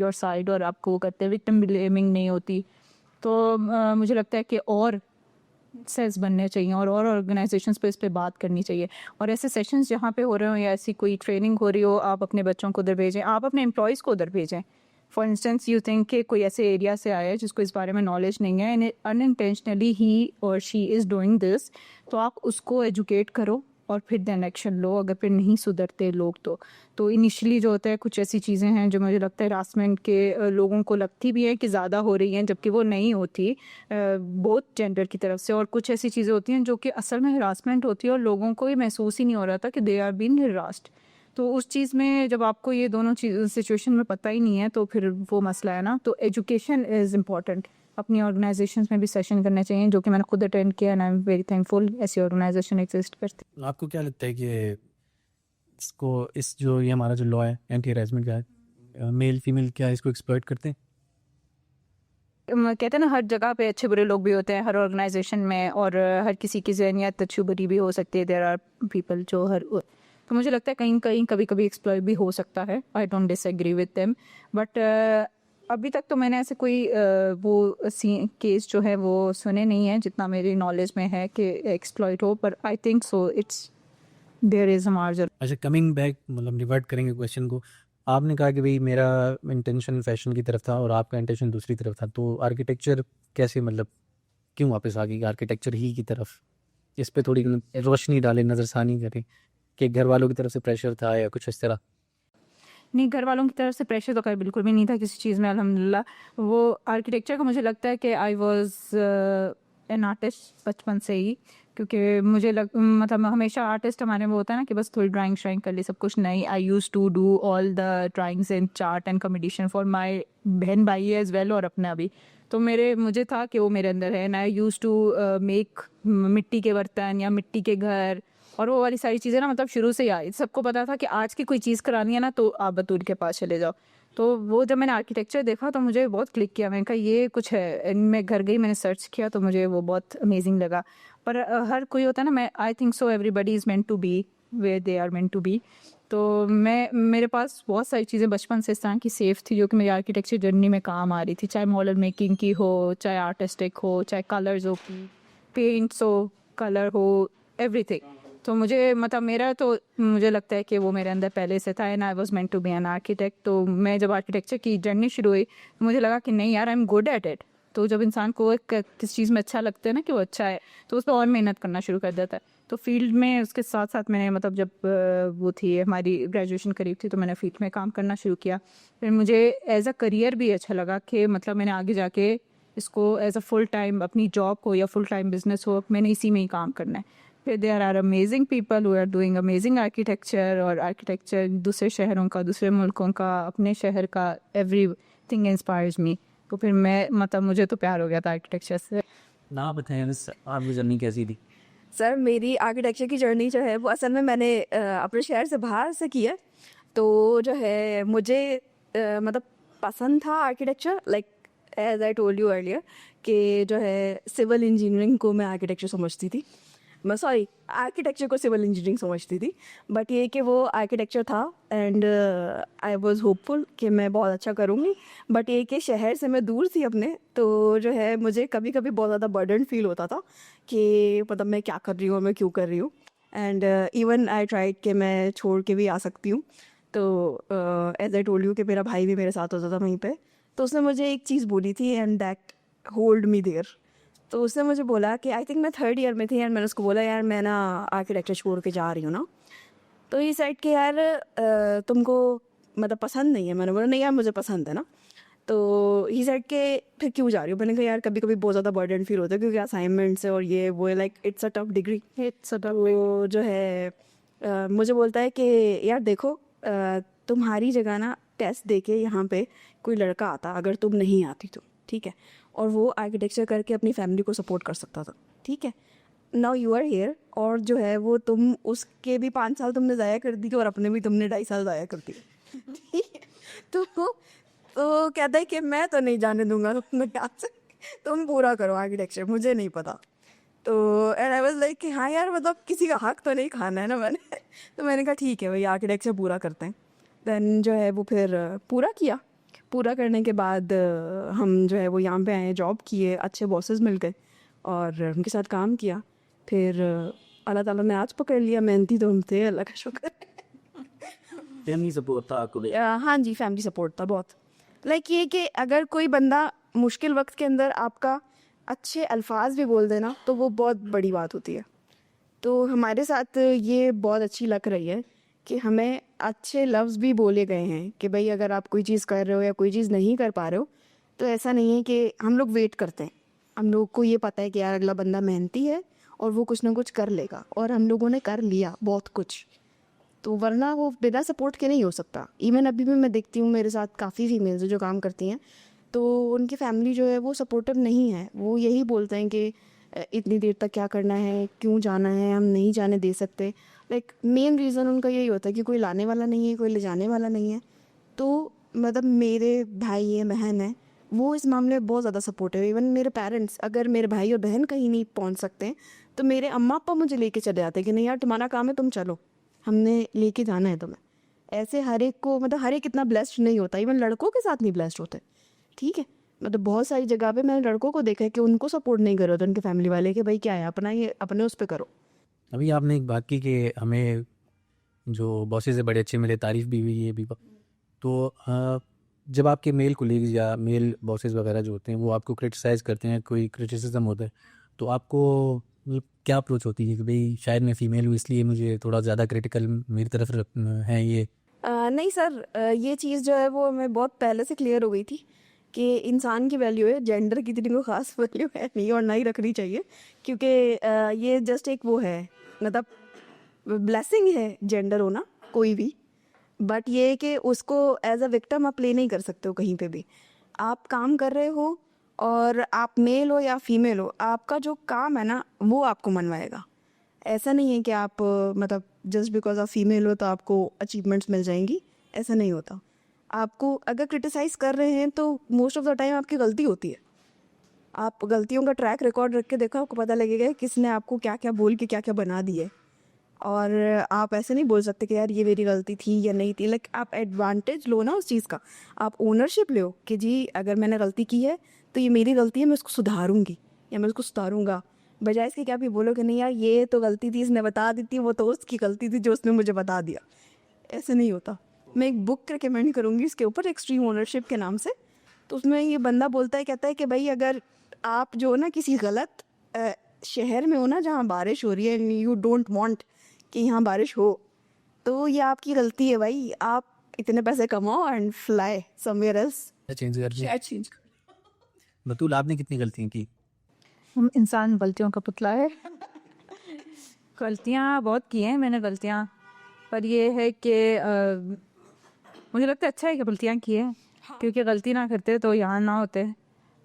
[SPEAKER 3] your side और आपको वो करते हैं, विक्टिम ब्लेमिंग नहीं होती। तो मुझे लगता है कि और सेल्स बनने चाहिए और ऑर्गेनाइजेशंस पे इस पे बात करनी चाहिए। और ऐसे सेशंस जहाँ पे हो रहे हो या ऐसी कोई ट्रेनिंग हो रही हो, आप अपने बच्चों को उधर भेजें, आप अपने एम्प्लॉयज़ को उधर भेजें। फॉर इंस्टेंस यू थिंक कि कोई ऐसे एरिया से आया है जिसको इस बारे में नॉलेज नहीं है एंड अनइंटेंशनली ही और शी इज़ डूइंग दिस, तो आप उसको एजुकेट करो और फिर देन एक्शन लो। अगर फिर नहीं सुधरते लोग तो इनिशियली जो होता है कुछ ऐसी चीज़ें हैं जो मुझे लगता है हरासमेंट के लोगों को लगती भी है कि ज़्यादा हो रही हैं, जबकि वो नहीं होती बहुत जेंडर की तरफ से। और कुछ ऐसी चीज़ें होती हैं जो कि असल में हरासमेंट होती है और लोगों को ये महसूस ही नहीं हो रहा था कि दे आर बीइंग हरास्ड। तो उस चीज़ में जब आपको ये दोनों चीज़ सिचुएशन में पता ही नहीं है तो फिर वो मसला है ना। तो एजुकेशन इज़ इम्पॉर्टेंट। अपनी ऑर्गेनाइजेशंस में भी सेशन करने चाहिए, जो कि मैंने खुद अटेंड किया and I am very thankful ऐसी ऑर्गेनाइजेशन एग्जिस्ट करती।
[SPEAKER 1] आपको क्या लगता है कि इसको इस जो ये हमारा जो लॉ है एंटी हरेसमेंट का है, मेल फीमेल क्या इसको एक्सप्लॉइट करते हैं?
[SPEAKER 3] कहते हैं ना हर जगह पे अच्छे बुरे लोग भी होते हैं, हर ऑर्गेनाइजेशन में, और हर किसी की ज़हनियत अच्छी बुरी भी हो सकती है। देयर आर पीपल जो हर, तो मुझे लगता है कहीं कहीं कभी कभी एक्सप्लॉइट भी हो सकता है। I don't disagree with them, but अभी तक तो मैंने ऐसे कोई वो केस जो है वो सुने नहीं है जितना मेरी नॉलेज में है कि एक्सप्लॉइट हो, पर I think so it's there is a margin.
[SPEAKER 1] अच्छा, कमिंग बैक, मतलब रिवर्ट करेंगे क्वेश्चन को। आपने कहा कि भाई मेरा इंटेंशन फैशन की तरफ था और आपका इंटेंशन दूसरी तरफ था, तो आर्किटेक्चर कैसे, मतलब क्यों वापस आ गई आर्किटेक्चर ही की तरफ? इस पे थोड़ी रोशनी डालें, नज़रसानी करें कि घर वालों की तरफ से प्रेशर था या कुछ इस तरह।
[SPEAKER 3] नहीं, घर वालों की तरफ से प्रेशर तो कहीं बिल्कुल भी नहीं था किसी चीज़ में, अल्हम्दुलिल्लाह। वो आर्किटेक्चर का मुझे लगता है कि आई वाज एन आर्टिस्ट बचपन से ही, क्योंकि मतलब हमेशा आर्टिस्ट हमारे में होता है ना कि बस थोड़ी ड्राइंग श्राइंग कर ली, सब कुछ नहीं। I use to do all the drawings in chart and competition for my बहन भाई एज वेल और अपना भी। तो मुझे था कि वो मेरे अंदर है, and I use to make मिट्टी के बर्तन या मिट्टी के घर और वो वाली सारी चीज़ें ना, मतलब शुरू से ही आई। सबको पता था कि आज की कोई चीज़ करानी है ना तो आप बतूल के पास चले जाओ। तो वो जब मैंने आर्किटेक्चर देखा तो मुझे बहुत क्लिक किया, मैंने कहा ये कुछ है। मैं घर गई, मैंने सर्च किया तो मुझे वो बहुत अमेजिंग लगा। पर हर कोई होता है ना, मैं I think so everybody is meant to be where they are meant to be. तो मेरे पास बहुत सारी चीज़ें बचपन से इस तरह की सेफ थी जो कि मेरी आर्किटेक्चर जर्नी में काम आ रही थी, चाहे मॉडल मेकिंग की हो, चाहे आर्टिस्टिक हो, चाहे कलर्स हो, पेंट्स हो, कलर हो, एवरीथिंग। तो मुझे लगता है कि वो मेरे अंदर पहले से था and I was meant to be an architect. तो मैं जब आर्किटेक्चर की जर्नी शुरू हुई तो मुझे लगा कि नहीं यार, I am good at it. तो जब इंसान को किस चीज़ में अच्छा लगता है ना कि वो अच्छा है, तो उस पर और मेहनत करना शुरू कर देता है। तो फील्ड में उसके साथ साथ मैंने मतलब जब वो थी हमारी ग्रेजुएशन करीब थी तो मैंने फील्ड में काम करना शुरू किया। फिर मुझे एज अ करियर भी अच्छा लगा कि मतलब मैंने आगे जाके इसको एज अ फुल टाइम अपनी जॉब हो या फुल टाइम बिजनेस हो, मैंने इसी में ही काम करना है। फिर there are amazing people who are doing amazing architecture, और आर्किटेक्चर दूसरे शहरों का, दूसरे मुल्कों का, अपने शहर का, एवरीथिंग इंस्पायर्स मी। तो फिर मुझे तो प्यार हो गया था आर्किटेक्चर से।
[SPEAKER 1] ना बताएं बस, आपकी जर्नी कैसी थी?
[SPEAKER 2] सर मेरी आर्किटेक्चर की जर्नी जो है वो असल में मैंने अपने शहर से बाहर से की है। तो जो है मुझे मतलब पसंद था architecture, like as I told you earlier कि जो है सिविल इंजीनियरिंग को मैं आर्किटेक्चर समझती थी। मैं सॉरी आर्किटेक्चर को सिविल इंजीनियरिंग समझती थी, बट ये कि वो आर्किटेक्चर था एंड आई वाज होपफुल कि मैं बहुत अच्छा करूँगी। बट ये कि शहर से मैं दूर थी अपने, तो जो है मुझे कभी कभी बहुत ज़्यादा बर्डन फील होता था कि मतलब मैं क्या कर रही हूँ और मैं क्यों कर रही हूँ। एंड इवन आई ट्राइड कि मैं छोड़ के भी आ सकती हूँ। तो एज आई टोल्ड यू कि मेरा भाई भी मेरे साथ होता था वहीं पे, तो उसने मुझे एक चीज़ बोली थी and that hold me there. तो उसने मुझे बोला कि आई थिंक मैं 3rd ईयर में थी एंड मैंने उसको बोला यार मैं ना आर्किटेक्चर छोड़ के जा रही हूँ ना। तो ये साइड के यार तुमको मतलब पसंद नहीं है? मैंने बोला नहीं यार मुझे पसंद है ना। तो ही साइड के फिर क्यों जा रही हो? मैंने कहा यार कभी कभी बहुत ज़्यादा बर्डन फील होता है क्योंकि असाइनमेंट्स है और ये वो है, like it's a tough degree. वो जो है मुझे बोलता है कि यार देखो तुम्हारी जगह ना टेस्ट दे के यहाँ पे कोई लड़का आता अगर तुम नहीं आती तो, ठीक है, और वो आर्किटेक्चर करके अपनी फैमिली को सपोर्ट कर सकता था, ठीक है। नाउ यू आर हेयर, और जो है वो तुम उसके भी 5 साल तुमने ज़ाया कर दी और अपने भी तुमने 2.5 साल ज़ाया कर दिए, ठीक है। तो कहता है कि मैं तो नहीं जाने दूंगा तुमने क्या से, तुम पूरा करो आर्किटेक्चर, मुझे नहीं पता। तो एंड आई वाज लाइक कि हाँ यार मतलब किसी का हक तो नहीं खाना है ना मैंने। तो मैंने कहा ठीक है भाई आर्किटेक्चर पूरा करते हैं। देन जो है वो फिर पूरा किया। पूरा करने के बाद हम जो है वो यहाँ पे आए, जॉब किए, अच्छे बॉसेस मिल गए और उनके साथ काम किया। फिर अल्लाह ताला ने आज पकड़ लिया, मेहनती तो हम थे, अल्लाह का शुक्र है।
[SPEAKER 1] फैमिली सपोर्ट था आपको?
[SPEAKER 2] हाँ जी, फैमिली सपोर्ट था बहुत। लाइक ये कि अगर कोई बंदा मुश्किल वक्त के अंदर आपका अच्छे अल्फाज भी बोल देना तो वो बहुत बड़ी बात होती है। तो हमारे साथ ये बहुत अच्छी लग रही है कि हमें अच्छे लफ्ज़ भी बोले गए हैं कि भाई अगर आप कोई चीज़ कर रहे हो या कोई चीज़ नहीं कर पा रहे हो तो ऐसा नहीं है कि हम लोग वेट करते हैं। हम लोग को ये पता है कि यार अगला बंदा मेहनती है और वो कुछ ना कुछ कर लेगा, और हम लोगों ने कर लिया बहुत कुछ। तो वरना वो बिना सपोर्ट के नहीं हो सकता। इवन अभी भी मैं देखती हूँ मेरे साथ काफ़ी फीमेल्स जो काम करती हैं, तो उनकी फैमिली जो है वो सपोर्टिव नहीं है। वो यही बोलते हैं कि इतनी देर तक क्या करना है, क्यों जाना है, हम नहीं जाने दे सकते। लाइक मेन रीज़न उनका यही होता है कि कोई लाने वाला नहीं है, कोई ले जाने वाला नहीं है। तो मतलब मेरे भाई है, बहन है, वो इस मामले में बहुत ज़्यादा सपोर्टिव है। इवन मेरे पेरेंट्स, अगर मेरे भाई और बहन कहीं नहीं पहुंच सकते हैं तो मेरे अम्मा पापा मुझे लेके चले जाते हैं कि नहीं यार तुम्हारा काम है, तुम चलो, हमने लेके जाना है तुम्हें। ऐसे हर एक को, मतलब हर एक इतना ब्लेस्ड नहीं होता, इवन लड़कों के साथ नहीं ब्लेस्ड होते, ठीक है। मतलब बहुत सारी जगह पे मैंने लड़कों को देखा है कि उनको सपोर्ट नहीं कर रहे होते उनके फैमिली वाले कि भाई क्या है, अपना ये अपने उस पर करो।
[SPEAKER 1] अभी आपने एक बात की कि हमें जो बॉसेस से बड़े अच्छे मिले, तारीफ भी हुई, ये भी तो जब आपके मेल कोलीग्स या मेल बॉसेस वगैरह जो होते हैं वो आपको क्रिटिसाइज़ करते हैं, कोई क्रिटिसिज्म होता है, तो आपको मतलब क्या अप्रोच होती है कि भाई शायद मैं फ़ीमेल हूँ इसलिए मुझे थोड़ा ज़्यादा क्रिटिकल मेरी तरफ है ये?
[SPEAKER 2] नहीं सर, ये चीज़ जो है वो हमें बहुत पहले से क्लियर हो गई थी कि इंसान की वैल्यू है, जेंडर की इतनी कोई ख़ास वैल्यू है नहीं और ना ही रखनी चाहिए, क्योंकि ये जस्ट एक वो है, मतलब ब्लेसिंग है जेंडर होना कोई भी। बट ये है कि उसको एज अ विक्टिम आप प्ले नहीं कर सकते हो कहीं पे भी। आप काम कर रहे हो और आप मेल हो या फीमेल हो, आपका जो काम है ना वो आपको मनवाएगा। ऐसा नहीं है कि आप मतलब जस्ट बिकॉज आप फीमेल हो तो आपको अचीवमेंट्स मिल जाएंगी, ऐसा नहीं होता। आपको अगर क्रिटिसाइज़ कर रहे हैं तो मोस्ट ऑफ द टाइम आपकी गलती होती है। आप गलतियों का ट्रैक रिकॉर्ड रख के देखो, आपको पता लगेगा कि किसने आपको क्या क्या बोल के क्या क्या बना दिए। और आप ऐसे नहीं बोल सकते कि यार ये मेरी गलती थी या नहीं थी। लाइक आप एडवांटेज लो ना उस चीज़ का, आप ओनरशिप लो कि जी अगर मैंने गलती की है तो ये मेरी गलती है, मैं उसको सुधारूंगी या मैं उसको सुधारूंगा। बजाय इसके कि आप ये बोलो कि नहीं यार ये तो गलती थी, इसने बता दी थी, वो तो उसकी गलती थी जो उसने मुझे बता दिया। ऐसे नहीं होता। मैं एक बुक रिकमेंड करूँगी इसके ऊपर, एक्सट्रीम ओनरशिप के नाम से। तो उसमें ये बंदा बोलता है, कहता है कि भाई अगर आप जो ना किसी गलत शहर में हो ना जहाँ बारिश हो रही है एंड यू डोंट वांट कि यहाँ बारिश हो, तो ये आपकी गलती है भाई। आप इतने पैसे कमाओ and fly somewhere else.
[SPEAKER 1] Change कर दिया।
[SPEAKER 2] चेंज।
[SPEAKER 1] बतूल, आपने कितनी गलतियाँ की?
[SPEAKER 3] हम इंसान गलतियों का पुतला है। गलतियाँ बहुत की हैं मैंने, गलतियाँ, पर ये है कि मुझे लगता है अच्छा है कि गलतियाँ की हैं, क्योंकि गलती ना करते तो यहाँ ना होते।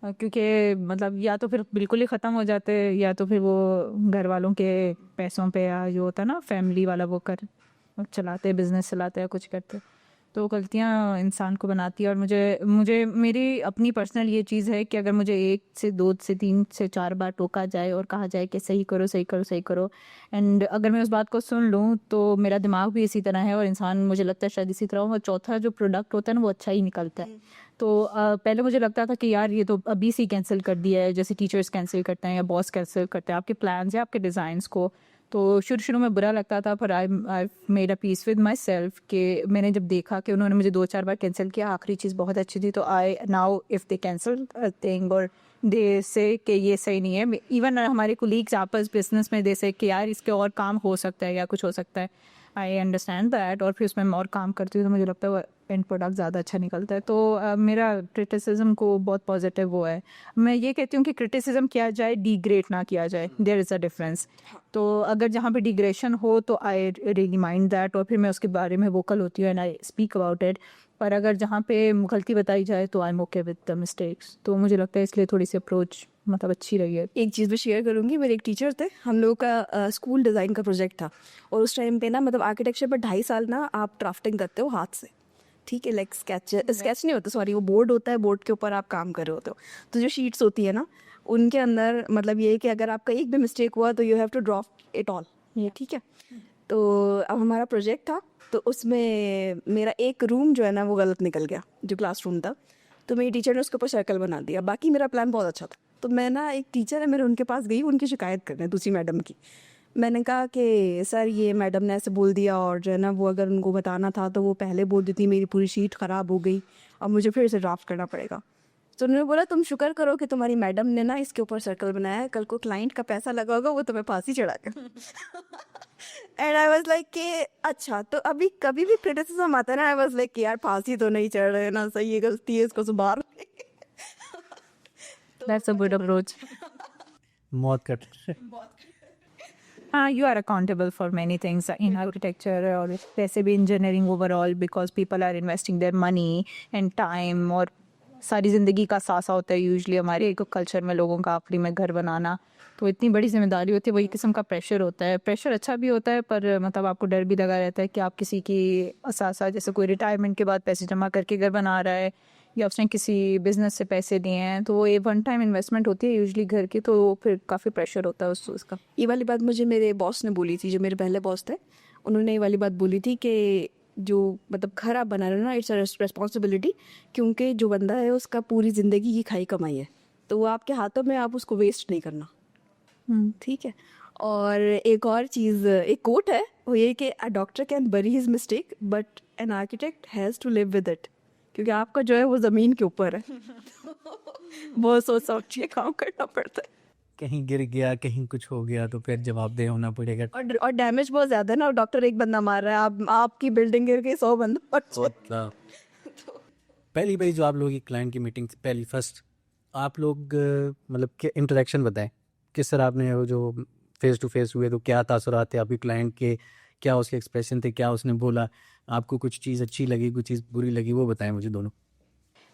[SPEAKER 3] क्योंकि मतलब या तो फिर बिल्कुल ही ख़त्म हो जाते, या तो फिर वो घर वालों के पैसों पे या जो होता है ना फैमिली वाला वो कर चलाते, बिजनेस चलाते या कुछ करते। तो गलतियाँ इंसान को बनाती है। और मुझे मुझे मेरी अपनी पर्सनल ये चीज़ है कि अगर मुझे 1 से 2 से 3 से 4 बार टोका जाए और कहा जाए कि सही करो सही करो सही करो, एंड अगर मैं उस बात को सुन लूँ तो मेरा दिमाग भी इसी तरह है और इंसान मुझे लगता है शायद इसी तरह हो। और चौथा जो प्रोडक्ट होता है ना वो अच्छा ही निकलता है। तो पहले मुझे लगता था कि यार ये तो अभी से कैंसिल कर दिया है, जैसे टीचर्स कैंसिल करते हैं या बॉस कैंसिल करते हैं आपके प्लान्स या आपके डिज़ाइंस को। तो शुरू में बुरा लगता था, पर I made a peace with my self कि मैंने जब देखा कि उन्होंने मुझे 2-4 बार कैंसिल किया, आखिरी चीज़ बहुत अच्छी थी, तो I now if they cancel thing और दे से कि ये सही नहीं है, इवन हमारे कोलीग्स आपस बिजनेस में दे से कि यार इसके और काम हो सकता है या कुछ हो सकता है, आई अंडरस्टैंड दैट, और फिर उसमें मैं और काम करती हूँ तो मुझे लगता है वो एंड प्रोडक्ट ज़्यादा अच्छा निकलता है। तो मेरा क्रिटिसिज्म को बहुत पॉजिटिव वो है। मैं ये कहती हूँ कि क्रिटिसिज्म किया जाए, डिग्रेड ना किया जाए, देयर इज़ अ डिफरेंस। तो अगर जहाँ पे डिग्रेशन हो तो आई रियली माइंड दैट और फिर मैं उसके बारे में वोकल होती हूँ and I speak about it. पर अगर जहाँ पे गलती बताई जाए तो I am okay with the mistakes. तो मुझे लगता है इसलिए थोड़ी सी अप्रोच मतलब अच्छी रही है।
[SPEAKER 2] एक चीज़ मैं शेयर करूँगी, मेरे एक टीचर थे, हम लोगों का स्कूल डिज़ाइन का प्रोजेक्ट था और उस टाइम पे ना मतलब आर्किटेक्चर पर 2.5 साल ना आप ड्राफ्टिंग करते हो हाथ से, ठीक है, लाइक स्केच नहीं होता, सॉरी, वो बोर्ड होता है, बोर्ड के ऊपर आप काम कर रहे होते हो। तो जो शीट्स होती है ना उनके अंदर मतलब ये है कि अगर आपका एक भी मिस्टेक हुआ तो you have to draft it all, ये ठीक है। तो अब हमारा प्रोजेक्ट था तो उसमें मेरा एक रूम जो है ना वो गलत निकल गया, जो क्लासरूम था, तो मेरी टीचर ने उसके ऊपर सर्कल बना दिया। बाकी मेरा प्लान बहुत अच्छा था, तो मैं ना एक टीचर है मेरे, उनके पास गई उनकी शिकायत करने, दूसरी मैडम की। मैंने कहा कि सर ये मैडम ने ऐसे बोल दिया और जो है ना वो अगर उनको बताना था तो वो पहले बोल देती, मेरी पूरी शीट ख़राब हो गई और मुझे फिर से ड्राफ्ट करना पड़ेगा। तो उन्होंने बोला तुम शुक्र करो कि तुम्हारी मैडम ने ना इसके ऊपर सर्कल बनाया है, कल को क्लाइंट का पैसा लगा होगा वो तुम्हें फांसी चढ़ा के। एंड आई वाज लाइक कि अच्छा, तो अभी कभी भी क्रिटिसिज्म आता है ना, आई वाज लाइक कि यार फांसी तो नहीं चढ़ रहे ना, सही है, गलती है, इसको सुधार।
[SPEAKER 3] That's a good approach.
[SPEAKER 1] मौत का
[SPEAKER 3] हाँ, you are accountable for many things in architecture और वैसे भी engineering overall because people are investing their money and time और सारी ज़िंदगी का सासा होता है यूजली हमारे एक कल्चर में लोगों का आखिरी में घर बनाना, तो इतनी बड़ी जिम्मेदारी होती है, वही किस्म का प्रेशर होता है। प्रेशर अच्छा भी होता है पर मतलब आपको डर भी लगा रहता है कि आप किसी की असासा, जैसे कोई रिटायरमेंट के बाद पैसे जमा करके घर बना रहा है या उसने किसी बिजनेस से पैसे दिए हैं, तो वो ये वन टाइम इन्वेस्टमेंट होती है यूजली घर की, तो फिर काफ़ी प्रेशर होता है उस चीज़ का।
[SPEAKER 2] ये वाली बात मुझे मेरे बॉस ने बोली थी, जो मेरे पहले बॉस थे, उन्होंने ये वाली बात बोली थी कि जो मतलब घर आप बना रहे हो ना, इट्स अ रेस्पॉन्सिबिलिटी, क्योंकि जो बंदा है उसका पूरी ज़िंदगी की खाई कमाई है, तो वो आपके हाथों में, आप उसको वेस्ट नहीं करना, ठीक है। और एक और चीज़, एक कोट है, वो ये कि a doctor can bury his mistake but an architect has to live with it, क्योंकि आपका जो है वो ज़मीन के ऊपर है। बहुत सोच समझ के काम करना पड़ता है,
[SPEAKER 1] कहीं गिर गया, कहीं कुछ हो गया तो फिर जवाबदेह होना पड़ेगा।
[SPEAKER 2] और डैमेज बहुत ज़्यादा है ना, डॉक्टर एक बंदा मार रहा है, आप आपकी बिल्डिंग गिर गई, 100 बंदा
[SPEAKER 1] पहली बारी जो आप लोगों की क्लाइंट की मीटिंग थी, पहली फर्स्ट, आप लोग मतलब क्या इंटरेक्शन बताएं, किस तरह आपने वो जो फेस टू फेस हुए तो क्या तासुरात थे आपके क्लाइंट के, क्या उसके एक्सप्रेशन थे, क्या उसने बोला, आपको कुछ चीज़ अच्छी लगी, कुछ चीज़ बुरी लगी, वो बताएं मुझे दोनों।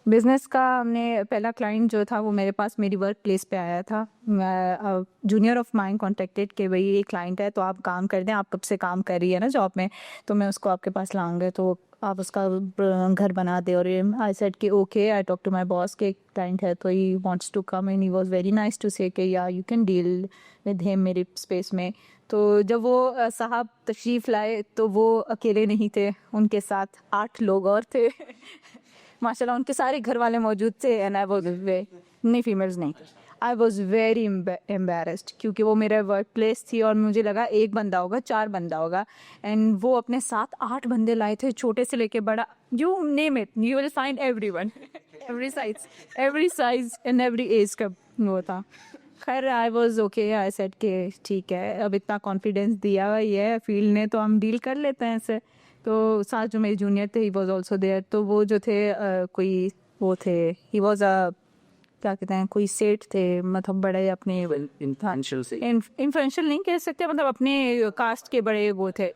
[SPEAKER 3] बिज़नेस का हमने पहला क्लाइंट जो था वो मेरे पास मेरी वर्क प्लेस पे आया था। जूनियर ऑफ माइन कॉन्टेक्टेड कि भाई ये क्लाइंट है तो आप काम कर दें, आप कब से काम कर रही है ना जॉब में, तो मैं उसको आपके पास लाऊंगा तो आप उसका घर बना दे। और आई सेड कि okay, I talk to my boss के क्लाइंट है तो ही wants to come and he was very nice to say कि yeah you can deal with him मेरी स्पेस में। तो जब वो साहब तशरीफ़ लाए तो वो अकेले नहीं थे, उनके साथ 8 लोग और थे। माशाल्लाह उनके सारे घर वाले मौजूद थे एंड आई वाज नहीं, फीमेल्स नहीं, आई वॉज वेरी एम्बेरस्ड क्योंकि वो मेरा वर्क प्लेस थी और मुझे लगा एक बंदा होगा, 4 बंदा होगा, एंड वो अपने साथ 8 बंदे लाए थे, छोटे से लेके बड़ा, you name it you will find everyone, every size and every age का वो था। खैर I was okay, I said कि ठीक है, अब इतना कॉन्फिडेंस दिया हुआ है फील्ड ने तो हम डील कर लेते हैं ऐसे। तो साथ जो मेरे जूनियर थे ही वॉज ऑल्सो देयर, तो वो जो थे कोई वो थे, ही वॉज क्या कहते हैं, कोई सेठ थे, मतलब बड़े अपने इन्फ्लुएंशियल नहीं कह सकते, मतलब अपने कास्ट के बड़े वो थे,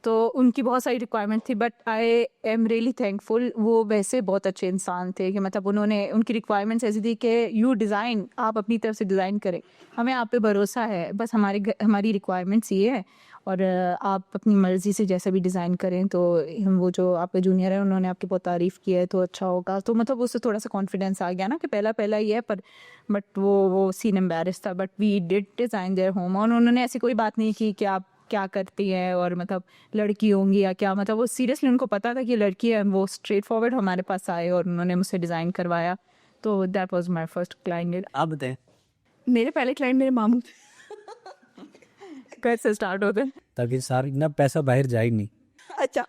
[SPEAKER 3] तो उनकी बहुत सारी रिक्वायरमेंट थी, but I am really thankful, वो वैसे बहुत अच्छे इंसान थे कि मतलब उन्होंने उनकी रिक्वायरमेंट्स ऐसी थी कि यू डिज़ाइन, आप अपनी तरफ से डिज़ाइन करें, हमें आप पे भरोसा है, बस हमारी रिक्वायरमेंट्स ये है और आप अपनी मर्ज़ी से जैसा भी डिज़ाइन करें तो हम वो जो आपके जूनियर है उन्होंने आपकी बहुत तारीफ़ की है तो अच्छा होगा, तो मतलब उससे थोड़ा सा कॉन्फिडेंस आ गया ना कि पहला पहला ही है, पर बट वो सीन एम्बैरेस था, but we did design their home. और उन्होंने ऐसी कोई बात नहीं की कि आप क्या करती हैं और मतलब लड़की होंगी या क्या, मतलब वो सीरियसली उनको पता था कि लड़की है। वो स्ट्रेट फॉरवर्ड हमारे पास आए और उन्होंने मुझसे डिज़ाइन करवाया, तो that was my first client.
[SPEAKER 1] आप बताएं।
[SPEAKER 2] मेरे पहले क्लाइंट मेरे मामू थे।
[SPEAKER 3] कैसे स्टार्ट होते हैं?
[SPEAKER 1] ताकि सारा इतना पैसा बाहर जाए नहीं।
[SPEAKER 2] अच्छा,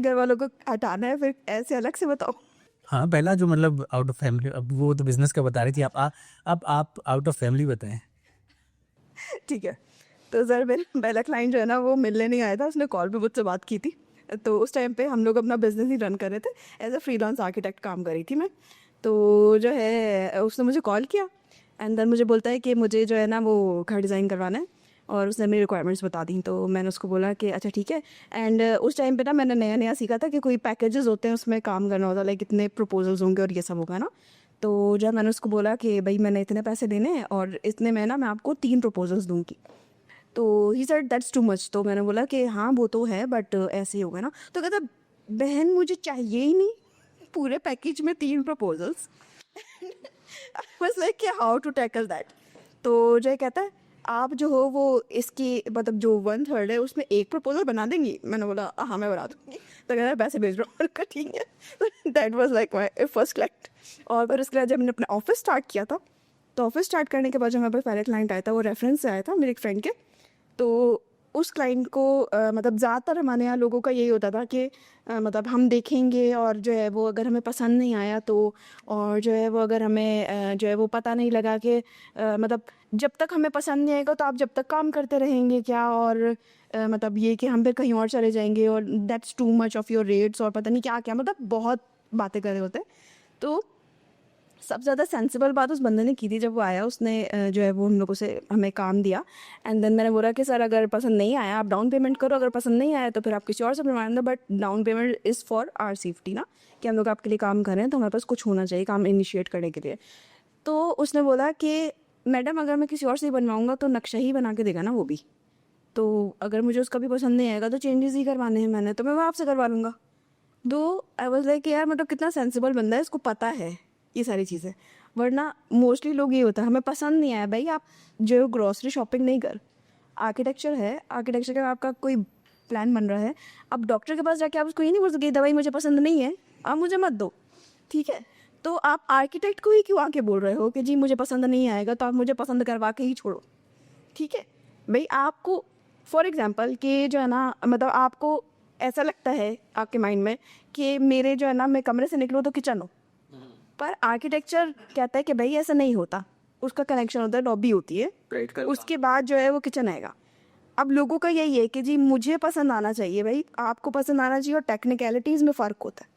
[SPEAKER 2] घर वालों को हटाना है फिर ऐसे अलग से बताओ।
[SPEAKER 1] हाँ, पहला जो मतलब आउट ऑफ फैमिली, अब वो तो बिजनेस का बता रही थी, आप आउट ऑफ फैमिली बताएं।
[SPEAKER 2] ठीक है, तो सर मेरा पहला क्लाइंट जो है ना वो मिलने नहीं आया था, उसने कॉल पे मुझसे बात की थी। तो उस टाइम पे हम लोग अपना बिजनेस ही रन कर रहे थे, एज अ फ्रीलांस आर्किटेक्ट काम कर रही थी मैं। तो जो है उसने मुझे कॉल किया एंड देन मुझे बोलता है कि मुझे जो है ना वो घर डिज़ाइन करवाना है, और उसने मेरी रिक्वायरमेंट्स बता दी। तो मैंने उसको बोला कि अच्छा ठीक है। एंड उस टाइम पे ना मैंने नया नया सीखा था कि कोई पैकेजेस होते हैं उसमें काम करना होता है, लाइक इतने प्रपोजल्स होंगे और ये सब होगा ना। तो जब मैंने उसको बोला कि भाई मैंने इतने पैसे देने हैं और इतने में ना मैं आपको 3 प्रपोजल्स दूंगी, तो he said that's too much. तो मैंने बोला कि हाँ वो तो है बट ऐसे ही होगा ना। तो कहता बहन मुझे चाहिए ही नहीं पूरे पैकेज में 3 प्रपोजल्स। बस लाइक कि हाउ टू टैकल दैट। तो जो कहता है आप जो हो वो इसकी मतलब जो 1/3 है उसमें एक प्रपोजल बना देंगी। मैंने बोला हाँ मैं बना दूँगी। तो कहता है पैसे भेज रहा हूँ। ठीक है। That was like my first client. और फिर उसके बाद जब मैंने अपना ऑफिस स्टार्ट किया था, तो ऑफिस स्टार्ट करने के बाद जो हमारे पास पहले क्लाइंट आया था वो रेफरेंस से आया था मेरे एक फ्रेंड के। तो उस क्लाइंट को मतलब ज़्यादातर हमारे यहाँ लोगों का यही होता था कि मतलब हम देखेंगे और जो है वो अगर हमें पसंद नहीं आया तो, और जो है वो अगर हमें जो है वो पता नहीं लगा कि मतलब जब तक हमें पसंद नहीं आएगा तो आप जब तक काम करते रहेंगे क्या, और मतलब ये कि हम फिर कहीं और चले जाएंगे और that's too much of your rates और पता नहीं क्या क्या, मतलब बहुत बातें कर रहे होते हैं। तो सबसे ज़्यादा सेंसिबल बात उस बंदे ने की थी जब वो आया, उसने जो है वो हम लोगों से हमें काम दिया। एंड देन मैंने बोला कि सर अगर पसंद नहीं आया आप डाउन पेमेंट करो, अगर पसंद नहीं आया तो फिर आप किसी और से बनवा दो, but down payment is for our safety ना, कि हम लोग आपके लिए काम कर रहे हैं तो हमारे पास कुछ होना चाहिए काम इनिशिएट करने के लिए। तो उसने बोला कि मैडम अगर मैं किसी और से ही बनवाऊँगा तो नक्शा ही बना के देगा ना वो भी, तो अगर मुझे उसका भी पसंद नहीं आएगा तो चेंजेस ही करवाने हैं मैंने, तो मैं वो आपसे करवा लूँगा। दो आई वाज लाइक यार मतलब कितना सेंसिबल बंदा है, इसको पता है ये सारी चीज़ें। वरना मोस्टली लोग ये होता है हमें पसंद नहीं आया भाई आप जो ग्रॉसरी शॉपिंग नहीं कर। आर्किटेक्चर है, आर्किटेक्चर का आपका कोई प्लान बन रहा है, अब डॉक्टर के पास जाके आप उसको ये नहीं बोल सकते दवाई मुझे पसंद नहीं है आप मुझे मत दो, ठीक है। तो आप आर्किटेक्ट को ही क्यों आके बोल रहे हो कि जी मुझे पसंद नहीं आएगा तो आप मुझे पसंद करवा के ही छोड़ो, ठीक है। भाई आपको फॉर एग्जांपल कि जो है ना मतलब आपको ऐसा लगता है आपके माइंड में कि मेरे जो है ना मैं कमरे से निकलूँ तो किचन हो, पर आर्किटेक्चर कहता है कि भाई ऐसा नहीं होता, उसका कनेक्शन होता है, लॉबी होती है, उसके बाद जो है वो किचन आएगा। अब लोगों का यही है कि जी मुझे पसंद आना चाहिए, भाई आपको पसंद आना चाहिए और टेक्निकलिटीज़ में फ़र्क होता है,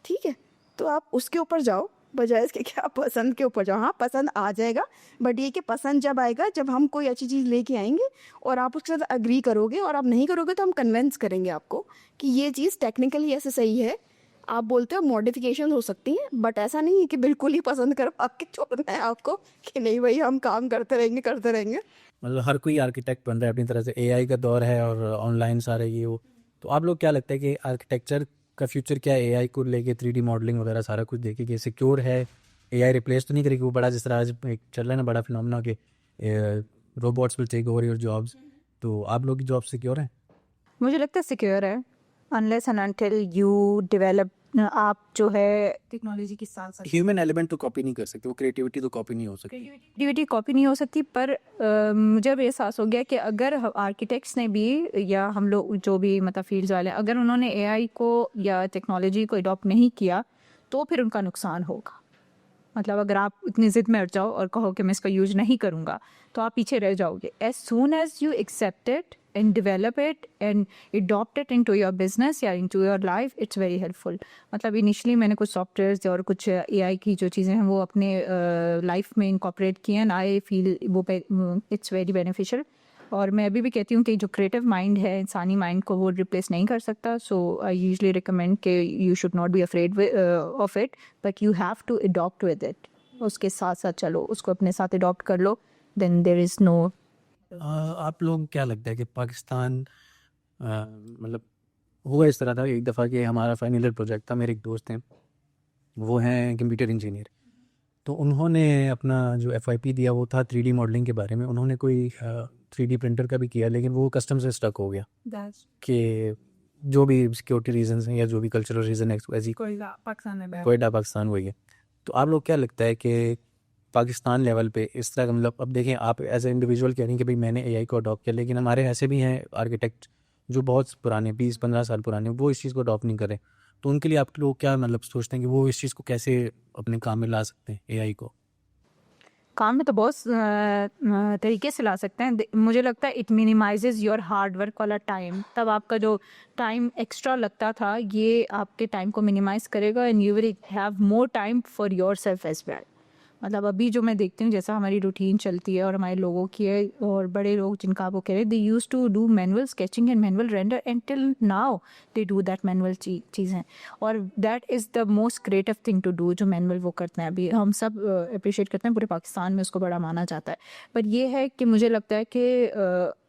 [SPEAKER 2] ठीक है। तो आप उसके ऊपर जाओ बजाय इसके कि आप पसंद के ऊपर जाओ। हाँ पसंद आ जाएगा, बट ये कि पसंद जब आएगा जब हम कोई अच्छी चीज़ लेके आएंगे और आप उसके साथ अग्री करोगे, और आप नहीं करोगे तो हम कन्विंस करेंगे आपको कि ये चीज़ टेक्निकली ऐसे सही है। आप बोलते हो मॉडिफिकेशन हो सकती हैं, बट ऐसा नहीं है कि बिल्कुल ही पसंद कर के छोड़ना है आपको कि नहीं भाई हम काम करते रहेंगे।
[SPEAKER 1] मतलब हर कोई आर्किटेक्ट बन रहा है अपनी तरह से, एआई का दौर है और ऑनलाइन सारे ये वो। तो आप लोग क्या लगता है कि आर्किटेक्चर का फ्यूचर क्या है, एआई को लेके 3D मॉडलिंग वगैरह सारा कुछ देखे कि सिक्योर है, एआई रिप्लेस तो नहीं करेगी वो बड़ा जिस तरह आज एक चल रहा है ना बड़ा फिनोमेना कि robots will take over your jobs, तो आप लोग की जॉब सिक्योर है?
[SPEAKER 3] मुझे लगता है सिक्योर है unless and until you develop. आप जो है टेक्नोलॉजी के साथ साथ
[SPEAKER 1] ह्यूमन एलिमेंट तो कॉपी नहीं कर सकते, वो क्रिएटिविटी तो कॉपी नहीं हो सकती।
[SPEAKER 3] क्रिएटिविटी कॉपी नहीं हो सकती, पर मुझे अब एहसास हो गया कि अगर आर्किटेक्ट्स ने भी या हम लोग जो भी मतलब फील्ड्स वाले अगर उन्होंने एआई को या टेक्नोलॉजी को अडॉप्ट नहीं किया तो फिर उनका नुकसान होगा। मतलब अगर आप इतनी ज़िद में अड़ जाओ और कहो कि मैं इसका यूज नहीं करूँगा तो आप पीछे रह जाओगे। As soon as you accept it and develop it and adopt it into your business या into your life, it's very helpful. मतलब इनिशियली मैंने कुछ सॉफ्टवेयर्स और कुछ एआई की जो चीज़ें हैं वो अपने लाइफ में इनकॉर्पोरेट किए एंड आई फील वो इट्स वेरी बेनिफिशियल। और मैं अभी भी कहती हूँ कि जो क्रिएटिव माइंड है इंसानी माइंड को वो रिप्लेस नहीं कर सकता। सो आई यूजली रिकमेंड कि you should not be afraid of it, but you have to adopt with it. उसके साथ साथ चलो, उसको अपने साथ अडॉप्ट कर लो, देन देयर इज़ नो।
[SPEAKER 1] आप लोग क्या लगता है कि पाकिस्तान मतलब हुआ इस तरह था एक दफ़ा कि हमारा फाइनल ईयर प्रोजेक्ट था, मेरे एक दोस्त हैं, वो हैं कंप्यूटर इंजीनियर। तो उन्होंने अपना जो FYP दिया वो था 3D मॉडलिंग के बारे में। उन्होंने कोई 3D प्रिंटर का भी किया, लेकिन वो कस्टम से स्टक हो गया कि जो भी सिक्योरिटी रीजंस हैं या जो भी कल्चरल रीज़न है, ऐसी
[SPEAKER 3] कोयटा
[SPEAKER 1] पाकिस्तान वही है। तो आप लोग क्या लगता है कि पाकिस्तान लेवल पे इस तरह का, मतलब अब देखें आप एज ए इंडिविजुअल कह रही हैं कि भाई मैंने AI को अडॉप्ट किया, लेकिन हमारे ऐसे भी हैं आर्किटेक्ट जो बहुत पुराने 20-15 साल पुराने, वो इस चीज़ को अडॉप्ट नहीं करें। तो उनके लिए आप लोग क्या मतलब सोचते हैं कि वो इस चीज़ को कैसे अपने काम में ला सकते हैं AI को?
[SPEAKER 3] काम में तो बहुत तरीके से ला सकते हैं। मुझे लगता है it minimises your hard work वाला टाइम। तब आपका जो टाइम एक्स्ट्रा लगता था ये आपके टाइम को मिनिमाइज करेगा and you will have more time for your self as well. मतलब अभी जो मैं देखती हूँ जैसा हमारी रूटीन चलती है और हमारे लोगों की है और बड़े लोग जिनका आप वो कह रहे हैं, they use to do manual sketching and manual render and till now they do that manual चीज़ें, और that is the most creative thing to do. जो मैनुअल वो करते हैं अभी हम सब अप्रिशिएट करते हैं, पूरे पाकिस्तान में उसको बड़ा माना जाता है। पर ये है कि मुझे लगता है कि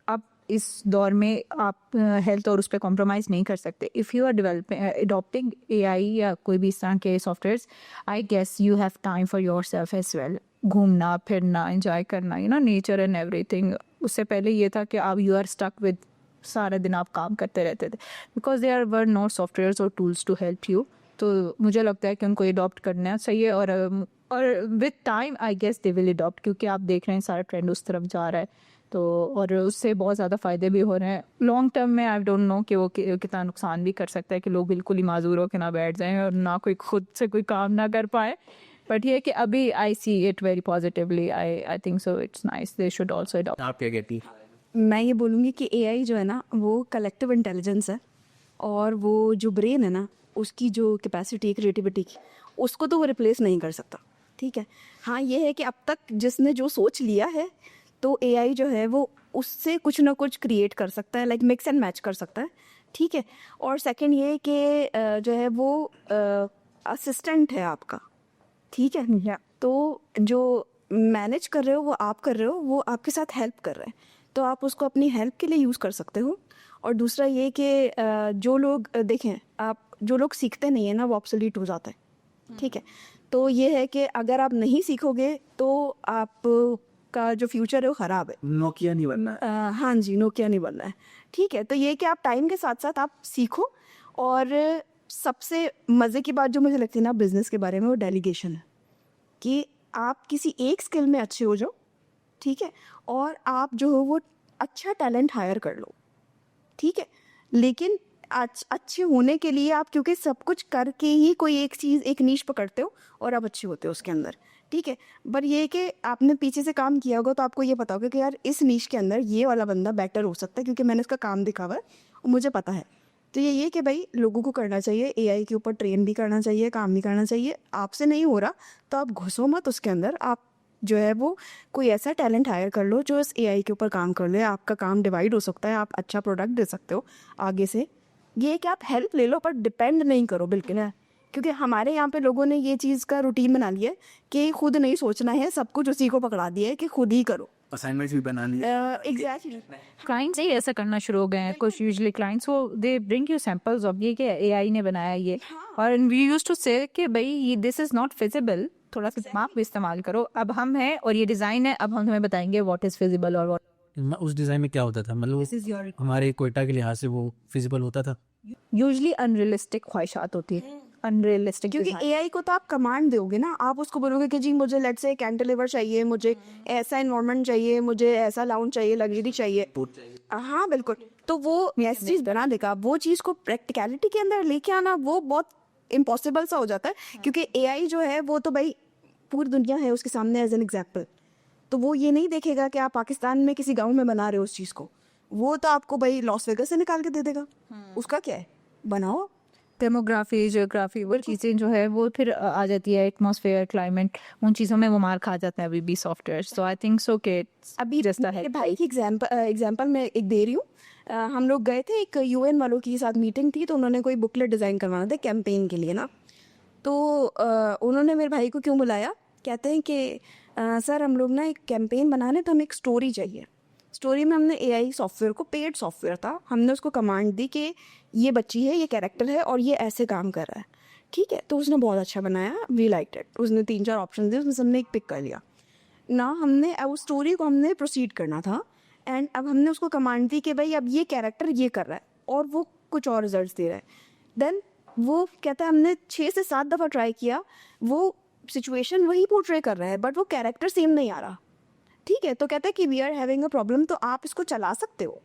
[SPEAKER 3] अब इस दौर में आप हेल्थ और उस पर कॉम्प्रोमाइज़ नहीं कर सकते। If you are developing adopting AI या कोई भी इस तरह के softwares, I guess you have time for your self as well. घूमना फिरना एंजॉय करना, you know, nature and everything. उससे पहले ये था कि आप यू आर स्टक विद, सारा दिन आप काम करते रहते थे, because there were no softwares और टूल्स टू हेल्प यू। तो मुझे लगता है कि उनको अडॉप्ट करना चाहिए और with time I guess they will adopt, क्योंकि आप देख रहे हैं सारा ट्रेंड उस तरफ जा रहा है। तो और उससे बहुत ज़्यादा फ़ायदे भी हो रहे हैं लॉन्ग टर्म में। आई डोंट नो कि वो कितना नुकसान भी कर सकता है कि लोग बिल्कुल ही माजूर होकर ना बैठ जाएं और ना कोई खुद से कोई काम ना कर पाए। बट ये कि अभी I see it very positively. I think so it's nice, they should also adopt.
[SPEAKER 1] आप क्या कहती हैं?
[SPEAKER 2] मैं ये बोलूँगी कि AI जो है ना वो कलेक्टिव इंटेलिजेंस है, और वो जो ब्रेन है ना उसकी जो कैपेसिटी क्रिएटिविटी की, उसको तो वो रिप्लेस नहीं कर सकता। ठीक है, हाँ ये है कि अब तक जिसने जो सोच लिया है तो AI जो है वो उससे कुछ ना कुछ क्रिएट कर सकता है, लाइक मिक्स एंड मैच कर सकता है। ठीक है, और सेकंड ये कि जो है वो असिस्टेंट है आपका। ठीक है, तो जो मैनेज कर रहे हो वो आप कर रहे हो, वो आपके साथ हेल्प कर रहे हैं, तो आप उसको अपनी हेल्प के लिए यूज़ कर सकते हो। और दूसरा ये कि जो लोग देखें, आप जो लोग सीखते नहीं है ना वो ऑब्सोलीट हो जाता है। ठीक है, तो ये है कि अगर आप नहीं सीखोगे तो आप का जो फ्यूचर है वो ख़राब है।
[SPEAKER 1] नोकिया नहीं बनना है।
[SPEAKER 2] हाँ जी, नोकिया नहीं बनना है। ठीक है, तो ये कि आप टाइम के साथ साथ आप सीखो। और सबसे मज़े की बात जो मुझे लगती है ना बिज़नेस के बारे में, वो डेलीगेशन है कि आप किसी एक स्किल में अच्छे हो जाओ। ठीक है, और आप जो हो वो अच्छा टैलेंट हायर कर लो। ठीक है, लेकिन अच्छे होने के लिए आप क्योंकि सब कुछ करके ही कोई एक चीज़, एक नीश पकड़ते हो और आप अच्छे होते हो उसके अंदर। ठीक है, पर ये है कि आपने पीछे से काम किया होगा तो आपको ये पता होगा कि यार इस नीश के अंदर ये वाला बंदा बेटर हो सकता है क्योंकि मैंने उसका काम देखा हुआ है और मुझे पता है। तो ये कि भाई लोगों को करना चाहिए, AI के ऊपर ट्रेन भी करना चाहिए, काम भी करना चाहिए। आपसे नहीं हो रहा तो आप घुसो मत उसके अंदर, आप जो है वो कोई ऐसा टैलेंट हायर कर लो जो इस AI के ऊपर काम कर ले। आपका काम डिवाइड हो सकता है, आप अच्छा प्रोडक्ट दे सकते हो आगे से। ये है कि आप हेल्प ले लो पर डिपेंड नहीं करो बिल्कुल है, क्योंकि हमारे यहाँ पे लोगों ने ये चीज़ का रूटीन बना लिया है कि खुद नहीं सोचना है, सब कुछ उसी को पकड़ा दिया है कि खुद ही करो।
[SPEAKER 1] असाइनमेंट्स भी बनानी है।
[SPEAKER 2] एग्जैक्टली।
[SPEAKER 3] क्लाइंट्स ही ऐसा करना शुरू हो गए हैं कुछ। यूजुअली क्लाइंट्स वो they bring you samples of ये कि AI ने बनाया ये, और वी यूज्ड टू से कि भाई दिस इज नॉट फिजिबल, थोड़ा सा दिमाग भी इस्तेमाल करो। अब हम हैं और ये डिज़ाइन है, अब हम तुम्हें बताएंगे व्हाट इज़ फिजिबल और व्हाट
[SPEAKER 1] उस डिज़ाइन में क्या होता था, मतलब
[SPEAKER 3] दिस इज योर।
[SPEAKER 1] हमारे कोयटा के लिहाज से वो फिजिबल होता था।
[SPEAKER 3] यूजुअली अनरियलिस्टिक ख्वाहिशात होती है, अनरियलिस्टिक,
[SPEAKER 2] क्योंकि AI को तो आप कमांड दोगे ना, आप उसको बोलोगे कि जी मुझे लेट्स से कैंटिलीवर चाहिए, मुझे ऐसा एनवायरनमेंट चाहिए, मुझे ऐसा लाउंज चाहिए, लग्जरी चाहिए। हाँ बिल्कुल, तो वो ऐसी चीज़ बना देगा। वो चीज़ को प्रैक्टिकलिटी के अंदर लेके आना वो बहुत इम्पॉसिबल सा हो जाता है, क्योंकि AI जो है वो तो भाई पूरी दुनिया है उसके सामने एज एन एग्जाम्पल। तो वो ये नहीं देखेगा कि आप पाकिस्तान में किसी गाँव में बना रहे हो उस चीज़ को, वो तो आपको भाई लॉस वेगस से निकाल के दे देगा। उसका क्या है, बनाओ।
[SPEAKER 3] डेमोग्राफी, जियोग्राफी, वो चीज़ें जो है वो फिर आ जाती है। एटमॉस्फेयर, क्लाइमेट, उन चीज़ों में वो मार खा जाते हैं अभी भी सॉफ्टवेयर। सो आई थिंक सो के
[SPEAKER 2] अभी
[SPEAKER 3] जैसा है।
[SPEAKER 2] मेरे भाई की एग्जाम्पल मैं एक दे रही हूँ। हम लोग गए थे, एक UN वालों के साथ मीटिंग थी, तो उन्होंने कोई बुकलेट डिज़ाइन करवाना था कैंपेन के लिए ना। तो उन्होंने मेरे भाई को क्यों बुलाया, कहते हैं कि सर हम लोग ना एक कैंपेन बनाने, तो हमें एक स्टोरी चाहिए। स्टोरी में हमने एआई सॉफ्टवेयर को, पेड सॉफ्टवेयर था, हमने उसको कमांड दी कि ये बच्ची है, ये कैरेक्टर है और ये ऐसे काम कर रहा है, ठीक है। तो उसने बहुत अच्छा बनाया, वी लाइक इट। उसने 3-4 ऑप्शन दिए, उसमें से हमने एक पिक कर लिया ना। हमने अब उस स्टोरी को हमने प्रोसीड करना था एंड अब हमने उसको कमांड दी कि भाई अब ये कैरेक्टर ये कर रहा है और वो कुछ और रिजल्ट्स दे रहा है। देन वो कहता है हमने 6 से 7 दफ़ा ट्राई किया, वो सिचुएशन वही पोर्ट्रे कर रहा है बट वो कैरेक्टर सेम नहीं आ रहा, ठीक है। तो कहता है कि we are having a problem, तो आप इसको चला सकते हो।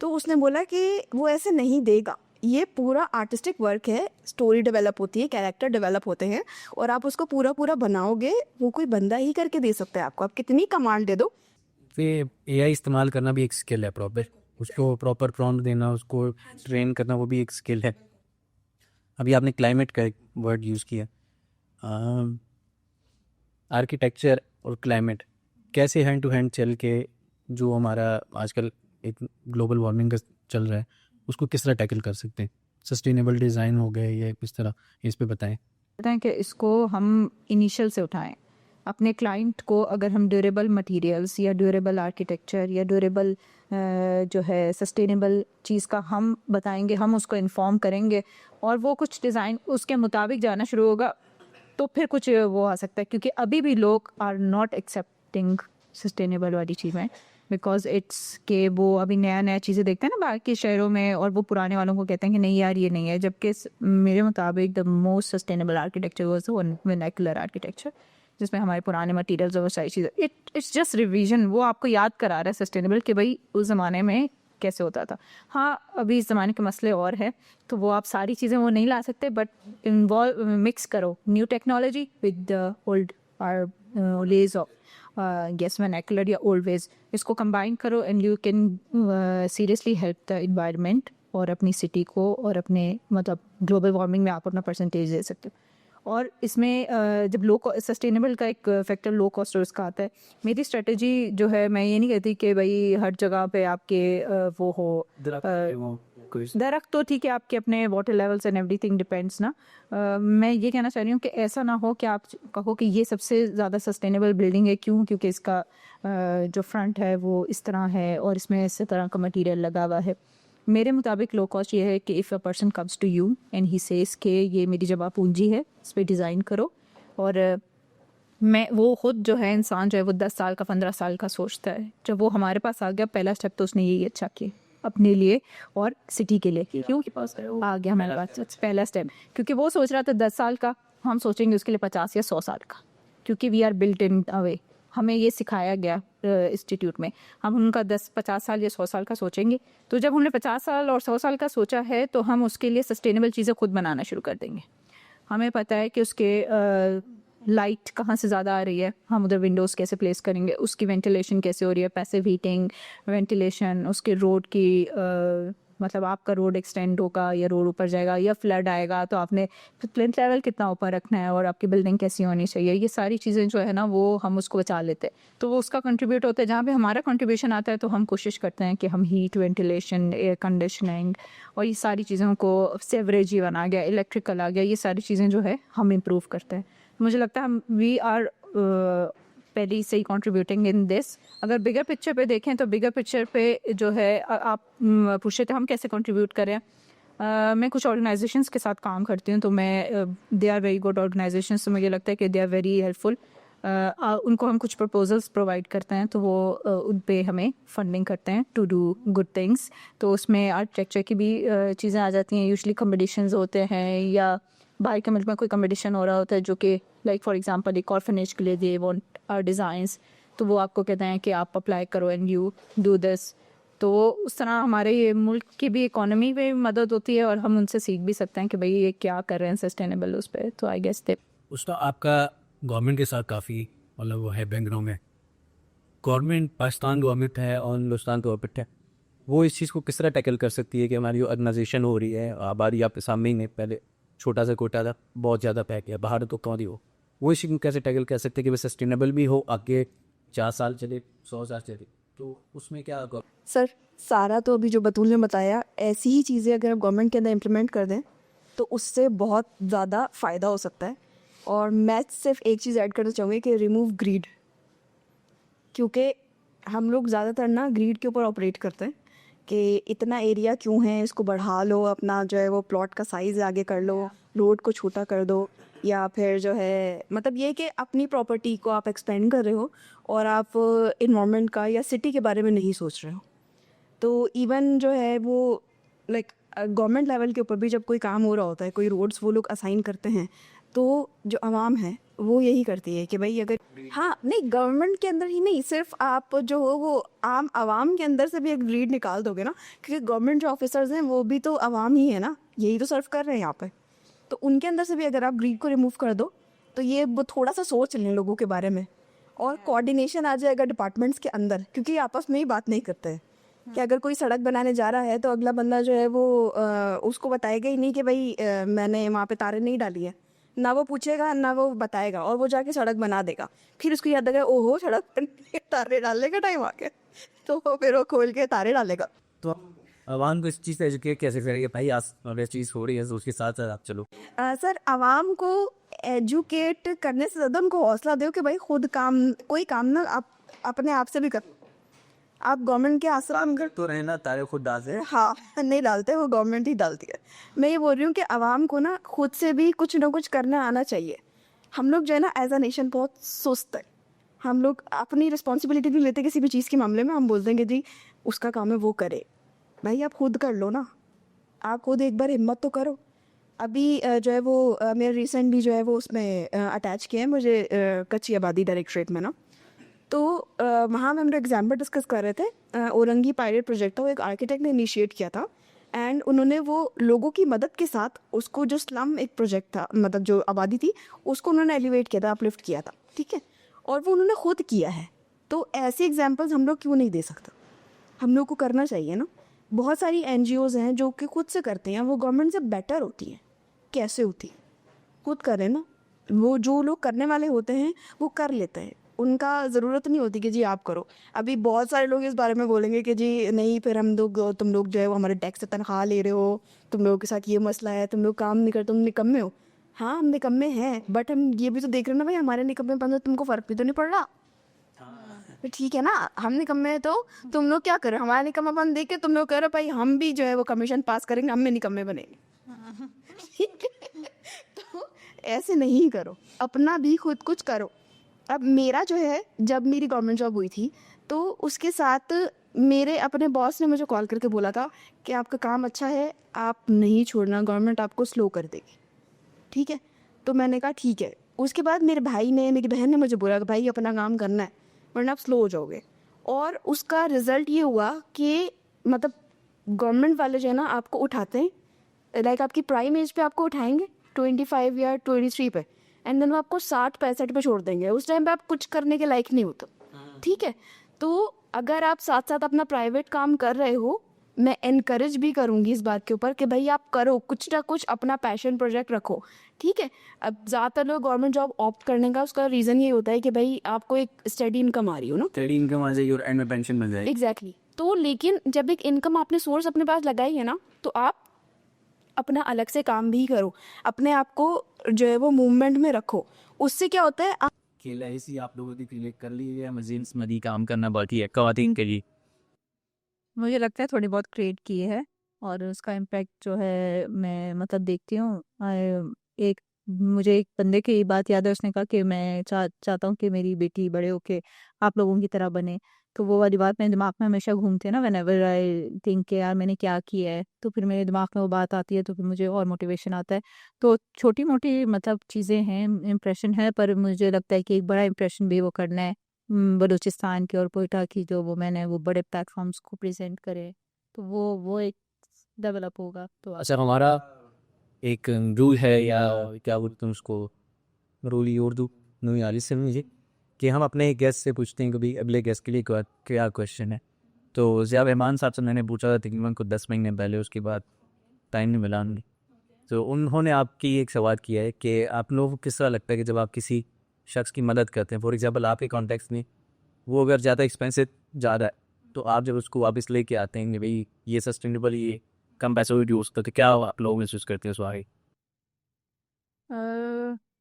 [SPEAKER 2] तो उसने बोला कि वो ऐसे नहीं देगा, ये पूरा आर्टिस्टिक वर्क है, स्टोरी डेवलप होती है, कैरेक्टर डेवलप होते हैं और आप उसको पूरा पूरा बनाओगे, वो कोई बंदा ही करके दे सकता है आपको, आप कितनी कमांड दे दो।
[SPEAKER 1] फिर एआई इस्तेमाल करना भी एक स्किल है प्रॉपर, उसको प्रॉपर प्रॉम्प्ट देना, उसको ट्रेन करना, वो भी एक स्किल है। अभी आपने क्लाइमेट का एक वर्ड यूज़ किया, आर्किटेक्चर और क्लाइमेट कैसे हैंड टू हैंड चल के जो हमारा आजकल एक ग्लोबल वार्मिंग का चल रहा है उसको किस तरह टैकल कर सकते हैं? सस्टेनेबल डिज़ाइन हो गए या किस तरह, इस पे बताएं।
[SPEAKER 3] कहते हैं कि इसको हम इनिशियल से उठाएं अपने क्लाइंट को। अगर हम ड्यूरेबल मटेरियल्स या ड्यूरेबल आर्किटेक्चर या ड्यूरेबल जो है सस्टेनेबल चीज़ का हम बताएंगे, हम उसको इन्फॉर्म करेंगे और वो कुछ डिज़ाइन उसके मुताबिक जाना शुरू होगा, तो फिर कुछ वो आ सकता है। क्योंकि अभी भी लोग आर नॉट एक्सेप्टिंग सस्टेनेबल वाली चीज़ें, बिकॉज इट्स के वो अभी नया नया चीज़ें देखते हैं ना बाकी शहरों में, और वो पुराने वालों को कहते हैं कि नहीं यार ये नहीं है। जबकि मेरे मुताबिक the most sustainable architecture was the vernacular architecture, जिसमें हमारे पुराने मटेरियल्स और सारी चीज़ें, इट्स जस्ट रिवीजन, वो आपको याद करा रहा है सस्टेनेबल कि भाई उस ज़माने में कैसे होता था। हाँ अभी इस ज़माने के मसले और है, तो वो आप सारी चीज़ें वो नहीं ला सकते, बट इन्वॉल्व मिक्स करो new technology with the old or ways of guess vernacular या ओल्ड वेज, इसको कंबाइन करो and you can seriously help the environment और अपनी सिटी को और अपने मतलब ग्लोबल वार्मिंग में आप अपना परसेंटेज दे सकते हो। और इसमें जब सस्टेनेबल का एक फैक्टर लो कॉस्ट उसका आता है। मेरी स्ट्रेटजी जो है, मैं ये नहीं कहती कि भाई हर जगह पे आपके वो हो दरख्त, तो ठीक है आपके अपने water levels and everything depends ना। मैं ये कहना चाह रही हूँ कि ऐसा ना हो कि आप कहो कि ये सबसे ज़्यादा सस्टेनेबल बिल्डिंग है, क्यों? क्योंकि इसका जो फ्रंट है वो इस तरह है और इसमें इस तरह का मटेरियल लगा हुआ है। मेरे मुताबिक लो कॉस्ट ये है कि if a person comes to you and he says के ये मेरी जगह पूंजी है, इस पर डिज़ाइन करो। और मैं वो खुद जो है इंसान जो है वो 10 साल का 15 साल का सोचता है। जब वो हमारे पास आ गया, पहला स्टेप तो उसने यही अच्छा किया अपने लिए और सिटी के लिए, क्यों आ गया हमारे पास पहला स्टेप। क्योंकि वो सोच रहा था 10 साल का, हम सोचेंगे उसके लिए 50 या 100 साल का, क्योंकि वी आर बिल्ट इन अ वे, हमें ये सिखाया गया इंस्टीट्यूट में। हम उनका 10-50 साल या 100 साल का सोचेंगे, तो जब उन्होंने 50 साल और 100 साल का सोचा है तो हम उसके लिए सस्टेनेबल चीज़ें खुद बनाना शुरू कर देंगे। हमें पता है कि उसके लाइट कहाँ से ज़्यादा आ रही है, हम उधर विंडोज़ कैसे प्लेस करेंगे, उसकी वेंटिलेशन कैसे हो रही है, पैसिव हीटिंग, वेंटिलेशन, उसके रोड की मतलब आपका रोड एक्सटेंड होगा या रोड ऊपर जाएगा या फ्लड आएगा तो आपने प्लिंथ लेवल कितना ऊपर रखना है और आपकी बिल्डिंग कैसी होनी चाहिए। ये सारी चीज़ें जो है ना वो हम उसको बचा लेते हैं, तो वो उसका कंट्रीब्यूट होता है। जहाँ पे हमारा कंट्रीब्यूशन आता है तो हम कोशिश करते हैं कि हम हीट, वेंटिलेशन, एयर कंडीशनिंग और ये सारी चीज़ों को, सेवरेज इवन आ गया, इलेक्ट्रिकल आ गया, ये सारी चीज़ें जो है हम इम्प्रूव करते हैं। मुझे लगता है हम वी आर पहले से ही कंट्रीब्यूटिंग इन दिस। अगर बिगर पिक्चर पे देखें तो बिगर पिक्चर पे जो है आप पूछे थे हम कैसे कंट्रीब्यूट करें। मैं कुछ ऑर्गेनाइजेशंस के साथ काम करती हूँ, तो मैं they are very good organisations, तो मुझे लगता है कि दे आर वेरी हेल्पफुल। उनको हम कुछ प्रपोजल्स प्रोवाइड करते हैं तो वो उन पे हमें फंडिंग करते हैं टू डू गुड थिंग्स। तो उसमें आर्किटेक्चर की भी चीज़ें आ जाती हैं। यूजुअली कॉम्पिटिशन्स होते हैं या बाहर के मुल्क में कोई कंपटीशन हो रहा होता है जो कि लाइक फॉर एग्जांपल एक ऑर्फनेज के लिए दे वांट आवर डिज़ाइंस, तो वो आपको कहते हैं कि आप अप्लाई करो एंड यू डू दिस। तो उस तरह हमारे ये मुल्क की भी इकोनॉमी में मदद होती है और हम उनसे सीख भी सकते हैं कि भाई ये क्या कर रहे हैं सस्टेनेबल उस पर। तो आई गेस दे
[SPEAKER 1] उसका आपका गवर्नमेंट के साथ काफ़ी मतलब वो है बैकग्राउंड में। गवर्नमेंट पाकिस्तान गवर्नमेंट है और हिंदुस्तान गवर्नमेंट है, वो इस चीज़ को किस तरह टैकल कर सकती है कि हमारी जो अर्बनाइजेशन हो रही है, आबादी आपके सामने ही, पहले छोटा सा कोटा था, बहुत ज़्यादा पैक है, बाहर तो कौन ही हो, वो इस चीज़ को कैसे टैकल कर सकते हैं कि वो सस्टेनेबल भी हो, आगे 4 साल चले, 100 साल चले, तो उसमें क्या
[SPEAKER 2] सर सारा तो अभी जो बतूल ने बताया, ऐसी ही चीज़ें अगर आप गवर्नमेंट के अंदर इम्प्लीमेंट कर दें तो उससे बहुत ज़्यादा फ़ायदा हो सकता है। और मैं सिर्फ एक चीज़ ऐड करना चाहूँगी कि रिमूव ग्रीड, क्योंकि हम लोग ज़्यादातर ना ग्रीड के ऊपर ऑपरेट करते हैं कि इतना एरिया क्यों है, इसको बढ़ा लो, अपना जो है वो प्लॉट का साइज़ आगे कर लो, रोड को छोटा कर दो, या फिर जो है मतलब ये कि अपनी प्रॉपर्टी को आप एक्सपेंड कर रहे हो और आप इन्वायरमेंट का या सिटी के बारे में नहीं सोच रहे हो। तो इवन जो है वो लाइक गवर्नमेंट लेवल के ऊपर भी जब कोई काम हो रहा होता है, कोई रोड्स वो लोग असाइन करते हैं, तो जो आवाम है वो यही करती है कि भाई अगर हाँ नहीं, गवर्नमेंट के अंदर ही नहीं, सिर्फ आप जो हो वो आम आवाम के अंदर से भी एक ग्रीड निकाल दोगे ना, क्योंकि गवर्नमेंट जो ऑफिसर्स हैं वो भी तो आवाम ही है ना, यही तो सर्व कर रहे हैं यहाँ पे। तो उनके अंदर से भी अगर आप ग्रीड को रिमूव कर दो तो ये वो थोड़ा सा सोच लें लोगों के बारे में, और कोऑर्डिनेशन आ जाएगा डिपार्टमेंट्स के अंदर, क्योंकि ये आपस में ही बात नहीं करते हैं कि अगर कोई सड़क बनाने जा रहा है तो अगला बंदा जो है वो उसको बताएगा ही नहीं कि भाई मैंने वहाँ पे तारें नहीं डाली है, ना वो पूछेगा ना वो बताएगा, और वो जाके सड़क बना देगा। फिर उसको याद आएगा ओहो सड़क पर तारे डालने का टाइम आ गया, तो फिर वो खोल के तारे डालेगा।
[SPEAKER 1] तो आप आवाम को इस चीज़ से एजुकेट कैसे करेंगे भाई, आज अगर चीज़ हो रही है तो उसके साथ साथ आप चलो।
[SPEAKER 2] सर आवाम को एजुकेट करने से ज़्यादा उनको हौसला दो कि भाई खुद काम, कोई काम ना आप अपने आप से भी कर, आप गवर्नमेंट के आश्रम कर
[SPEAKER 1] तो रहना तारे खुद डाल से।
[SPEAKER 2] हाँ नहीं डालते, वो गवर्नमेंट ही डालती है। मैं ये बोल रही हूँ कि आवाम को ना खुद से भी कुछ ना कुछ करना आना चाहिए। हम लोग जो है ना एज अ नेशन बहुत सुस्त है, हम लोग अपनी रिस्पॉन्सिबिलिटी नहीं लेते किसी भी चीज़ के मामले में। हम बोलते हैं कि जी उसका काम है वो करे, भाई आप खुद कर लो ना, आप खुद एक बार हिम्मत तो करो। अभी जो है वो मेरा रिसेंट भी जो है वो उसमें अटैच किया है मुझे कच्ची आबादी डायरेक्टरेट में ना, तो वहाँ में हम लोग एग्जाम्पल डिस्कस कर रहे थे। औरंगी पायलट प्रोजेक्ट था, वो एक आर्किटेक्ट ने इनिशिएट किया था, एंड उन्होंने वो लोगों की मदद के साथ उसको, जो स्लम एक प्रोजेक्ट था मतलब जो आबादी थी उसको उन्होंने एलिवेट किया था, अपलिफ्ट किया था, ठीक है, और वो उन्होंने खुद किया है। तो ऐसे एग्जाम्पल्स हम लोग क्यों नहीं दे सकते, हम लोग को करना चाहिए ना। बहुत सारी NGOs हैं जो कि खुद से करते हैं, वो गवर्नमेंट से बेटर होती हैं। कैसे होती है, खुद करें ना, वो जो लोग करने वाले होते हैं वो कर लेते हैं, उनका ज़रूरत नहीं होती कि जी आप करो। अभी बहुत सारे लोग इस बारे में बोलेंगे कि जी नहीं फिर हम लोग, तुम लोग जो है वो हमारे टैक्स से तनख्वाह ले रहे हो, तुम लोगों के साथ ये मसला है, तुम लोग काम नहीं करते, तुम निकम्मे हो। हाँ हम निकम्मे हैं, बट हम ये भी तो देख रहे हैं ना भाई, हमारे निकम्मेपन से तुमको फ़र्क भी तो नहीं पड़ रहा। तो ठीक है ना, हम निकम्मे हैं तो तुम लोग क्या करो, हमारा निकम्मापन देख के तुम लोग कह रहे हो भाई हम भी जो है वो कमीशन पास करेंगे, हम भी निकम्मे बनेंगे। ठीक है, तो ऐसे नहीं करो, अपना भी खुद कुछ करो। अब मेरा जो है, जब मेरी गवर्नमेंट जॉब हुई थी तो उसके साथ मेरे अपने बॉस ने मुझे कॉल करके बोला था कि आपका काम अच्छा है, आप नहीं छोड़ना, गवर्नमेंट आपको स्लो कर देगी, ठीक है। तो मैंने कहा ठीक है। उसके बाद मेरे भाई ने, मेरी बहन ने मुझे बोला कि भाई अपना काम करना है वरना आप स्लो हो जाओगे, और उसका रिज़ल्ट ये हुआ कि मतलब गवर्नमेंट वाले जो है ना आपको उठाते हैं, लाइक आपकी प्राइम एज पे आपको उठाएंगे 25 या 23 पे, एंड देन वो आपको 60-65 पे छोड़ देंगे। उस टाइम पे आप कुछ करने के लायक नहीं होते, ठीक है। तो अगर आप साथ साथ अपना प्राइवेट काम कर रहे हो, मैं इनकरेज भी करूँगी इस बात के ऊपर कि भाई आप करो कुछ ना कुछ, अपना पैशन प्रोजेक्ट रखो, ठीक है। अब ज़्यादातर लोग गवर्नमेंट जॉब ऑप्ट करने का उसका रीज़न ये होता है कि भाई आपको एक स्टडी इनकम आ रही हो ना,
[SPEAKER 1] तेरी इनकम आ जाएगी और एंड में पेंशन मिल जाएगी।
[SPEAKER 2] एग्जैक्टली। तो लेकिन जब एक इनकम आपने सोर्स अपने पास लगाई है ना, तो आप अपना अलग से काम भी करो, अपने आप को जो है वो मूवमेंट में रखो। उससे क्या होता है,
[SPEAKER 1] खेला ऐसी आप लोगों की क्रिएट कर ली है, मजीद मदी काम करना बाकी है खवातीन के लिए।
[SPEAKER 3] मुझे लगता है थोड़ी बहुत क्रिएट की है, और उसका इम्पैक्ट जो है मैं मतलब देखती हूँ। एक मुझे एक बंदे की बात याद है, उसने कहा कि मैं चाहता हूँ कि मेरी बेटी बड़े होके आप लोगों की तरह बने। तो वो वाली बात मेरे दिमाग में हमेशा घूमती है ना, व्हेन एवर आई थिंक कि यार मैंने क्या किया है, तो फिर मेरे दिमाग में वो बात आती है, तो फिर मुझे और मोटिवेशन आता है। तो छोटी मोटी मतलब चीज़ें हैं, इम्प्रेशन है, पर मुझे लगता है कि एक बड़ा इम्प्रेशन भी वो करना है। बलूचिस्तान की और कोयटा की जो वुमेन है वो बड़े प्लेटफॉर्म्स को प्रेजेंट करे, तो वो एक डेवलप होगा। तो
[SPEAKER 1] अच्छा हमारा एक रूल है या क्या बोलते हैं उसको, रूल ही उर्दू नहीं आ रही से मुझे, कि हम अपने गेस्ट से पूछते हैं कभी अगले गेस्ट के लिए क्या क्वेश्चन है। तो ज़िया रहमान साहब से मैंने पूछा था तकरीबन को 10 महीने पहले, उसके बाद टाइम नहीं मिला हमें। तो उन्होंने आपकी एक सवाल किया है कि आप लोगों को किस तरह लगता है कि जब आप किसी शख्स की मदद करते हैं, फॉर एग्जांपल आपके कॉन्टेक्स्ट में वो अगर ज़्यादा एक्सपेंसिव जा रहा है, तो आप जब उसको वापस लेके आते हैं कि भाई ये सस्टेनेबल, ये कम पैसों में यूज़ करते, क्या आप लोग महसूस करते हैं उस आगे?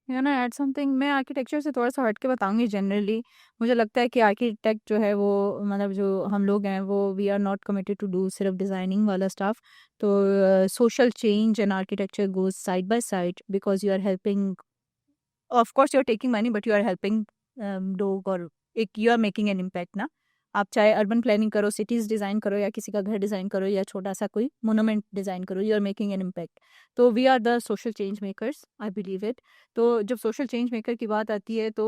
[SPEAKER 3] या ना ऐड समथिंग, मैं आर्किटेक्चर से थोड़ा सा हट के बताऊंगी जनरली। मुझे लगता है कि आर्किटेक्ट जो है वो मतलब जो हम लोग हैं वो we are not committed to do सिर्फ डिज़ाइनिंग वाला स्टाफ। तो social change and architecture goes side by side because you are helping, of course you are taking money but you are helping लोग, और एक you are making an impact ना। आप चाहे urban planning करो, cities design करो, या किसी का घर डिज़ाइन करो, या छोटा सा कोई मोनूमेंट डिज़ाइन करो, you are making an impact. तो we are the social change makers, I believe it. तो जब सोशल चेंज मेकर की बात आती है तो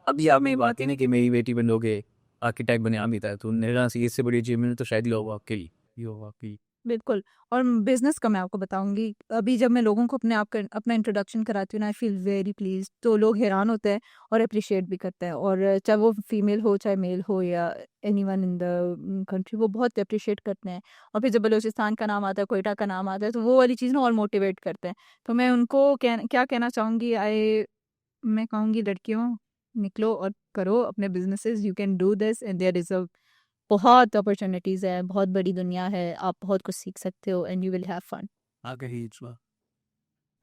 [SPEAKER 1] अभी आप में बात है ना कि मेरी बेटी बन लोगे आर्किटेक्ट बने आमिता है, तो मेरा से इससे बड़ी अचीवमेंट तो शायद ये होगा आपके लिए, ये होगा आपकी।
[SPEAKER 3] बिल्कुल। और बिजनेस का मैं आपको बताऊंगी, अभी जब मैं लोगों को अपना इंट्रोडक्शन कराती हूँ ना, आई फील वेरी प्लीज, तो लोग हैरान होते हैं और अप्रिशिएट भी करते हैं। और चाहे वो फीमेल हो चाहे मेल हो या एनीवन इन द कंट्री, वो बहुत अप्रिशिएट करते हैं। और फिर जब बलूचिस्तान का नाम आता है, कोयटा का नाम आता है, तो वो वाली चीज़ ना और मोटिवेट करते हैं। तो मैं उनको क्या कहना चाहूँगी, मैं कहूँगी लड़कियों, निकलो और करो अपने businesses, you can do this and there is a बहुत अपॉर्चुनिटीज़ है, बहुत बड़ी दुनिया है, आप बहुत कुछ सीख सकते हो and you will have fun.
[SPEAKER 1] आगे ही इच्छा।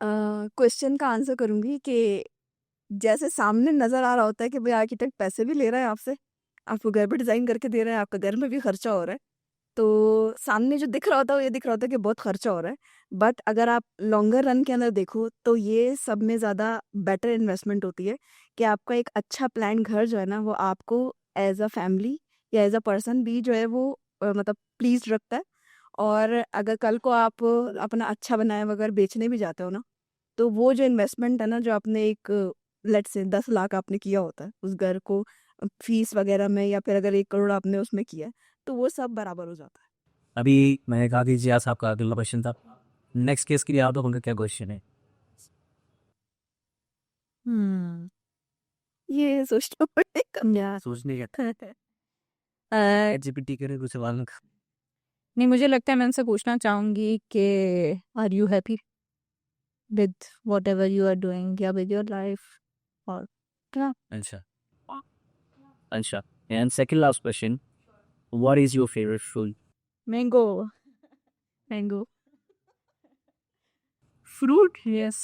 [SPEAKER 2] क्वेश्चन का आंसर करूँगी कि जैसे सामने नज़र आ रहा होता है कि भाई आर्किटेक्ट पैसे भी ले रहा है आपसे, आपको घर भी डिज़ाइन करके दे रहा है, आपका घर में भी खर्चा हो रहा है, तो सामने जो दिख रहा होता है वो ये दिख रहा होता है कि बहुत खर्चा हो रहा है। बट अगर आप लॉन्गर रन के अंदर देखो तो ये सब में ज़्यादा बेटर इन्वेस्टमेंट होती है कि आपका एक अच्छा प्लान घर जो है ना वो आपको एज अ फैमिली या एज अ पर्सन भी जो है वो मतलब प्लीज रखता है। और अगर कल को आप अपना अच्छा बनाया हुआ अगर बेचने भी जाते हो ना, तो वो जो इन्वेस्टमेंट है ना जो आपने एक लेट से 10 लाख आपने किया होता है उस घर को फीस वगैरह में, या फिर अगर 1 करोड़ आपने उसमें किया है, तो वो सब बराबर हो जाता है।
[SPEAKER 1] अभी मैंने कहा कि जी आज आपका अगला क्वेश्चन था, नेक्स्ट केस के लिए आप लोगों का क्या क्वेश्चन है?
[SPEAKER 3] हम्म
[SPEAKER 2] ये सोचना पड़ेगा।
[SPEAKER 3] या
[SPEAKER 1] सोचने का
[SPEAKER 3] अ,
[SPEAKER 1] एचजीपीटी करे कुछ सवाल।
[SPEAKER 3] नहीं, मुझे लगता है मैं उनसे पूछना चाहूँगी कि are you happy with whatever you are doing या विद योर लाइफ, और क्या।
[SPEAKER 1] अच्छा, अच्छा, and second last question, what is your favourite food?
[SPEAKER 3] Mango, mango fruit, yes.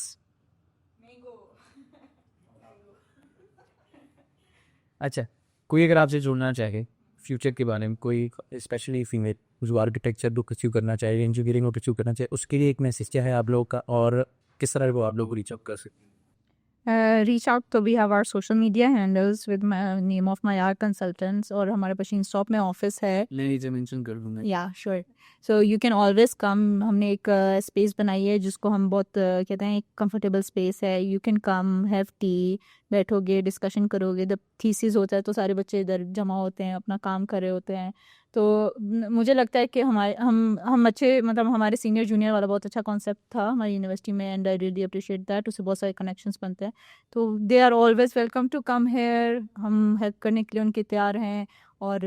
[SPEAKER 1] अच्छा, कोई अगर आपसे जुड़ना चाहे फ्यूचर के बारे में, कोई स्पेशली फीमेल जो आर्किटेक्चर को परस्यू करना चाहे, इंजीनियरिंग को परस्यू करना चाहे, उसके लिए एक मैसेज क्या है आप लोगों का, और किस तरह वो आप लोग को रीच आउट कर सकते हैं?
[SPEAKER 3] Reach out, तो we have our social media handles with my name of my art consultants, और हमारे मशीन स्टॉप में ऑफिस है।
[SPEAKER 1] मैं नीचे मेंशन कर दूंगा।
[SPEAKER 3] या sure, so you can always come. हमने एक स्पेस बनाई है जिसको हम बहुत कहते हैं एक कंफर्टेबल स्पेस है। You can come, have T, बैठोगे, डिस्कशन करोगे। जब थीसिस होता है तो सारे बच्चे इधर जमा होते हैं, अपना काम कर रहे होते हैं। तो मुझे लगता है कि हम अच्छे, मतलब हमारे सीनियर जूनियर वाला बहुत अच्छा कॉन्सेप्ट था हमारी यूनिवर्सिटी में, and I really appreciate that. उससे बहुत सारे कनेक्शंस बनते हैं। तो they are always welcome to come here, हम हेल्प करने के लिए उनके तैयार हैं। और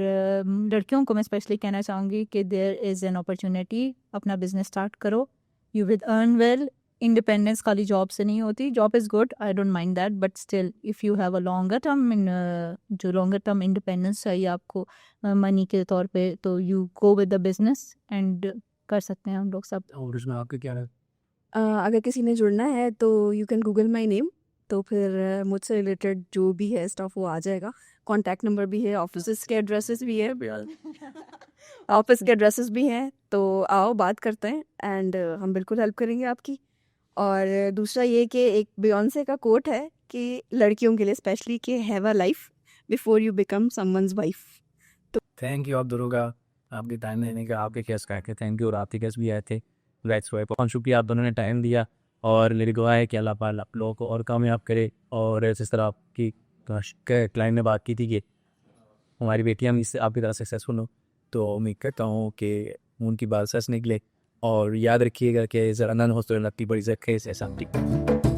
[SPEAKER 3] लड़कियों को मैं स्पेशली कहना चाहूँगी कि देयर इज़ एन अपॉर्चुनिटी, अपना बिजनेस स्टार्ट करो, you will earn well. Independence खाली जॉब से नहीं होती, job is good, I don't mind that, but still if you have a longer term in जो लॉन्गर टर्म इंडिपेंडेंस चाहिए आपको money के तौर पे, तो you go with the business and कर सकते हैं हम लोग सब।
[SPEAKER 1] और उसमें आपका क्या है?
[SPEAKER 2] अगर किसी ने जुड़ना है तो you can Google my name, तो फिर मुझसे रिलेटेड जो भी है स्टफ वो आ जाएगा। कॉन्टैक्ट नंबर भी है, ऑफिस के एड्रेसेस भी है, ऑफिस के एड्रेसेस भी हैं, तो आओ बात करते हैं एंड हम बिल्कुल हेल्प करेंगे आपकी। और दूसरा ये कि एक बियॉन्से का कोट है कि लड़कियों के लिए स्पेशली कि have a life before you become someone's wife.
[SPEAKER 1] Thank you आप दोनों का, आपके टाइम देने का, आपके गेस्ट का के थैंक यू, और आपके गेस्ट भी आए थे। दैट्स वाई बहुत शुक्रिया, आप दोनों ने टाइम दिया। और मेरी दुआ है कि अल्लाह पाक आप लोगों को और कामयाब करे। और जिस तरह आपकी क्लाइंट ने बात की थी कि हमारी बेटियां भी इससे आपकी तरह सक्सेसफुल हो, तो उम्मीद करता हूँ कि उनकी बात सच निकले। और याद रखिएगा कि ज़रा नन हो तो लगती बड़ी जख्म से सामने।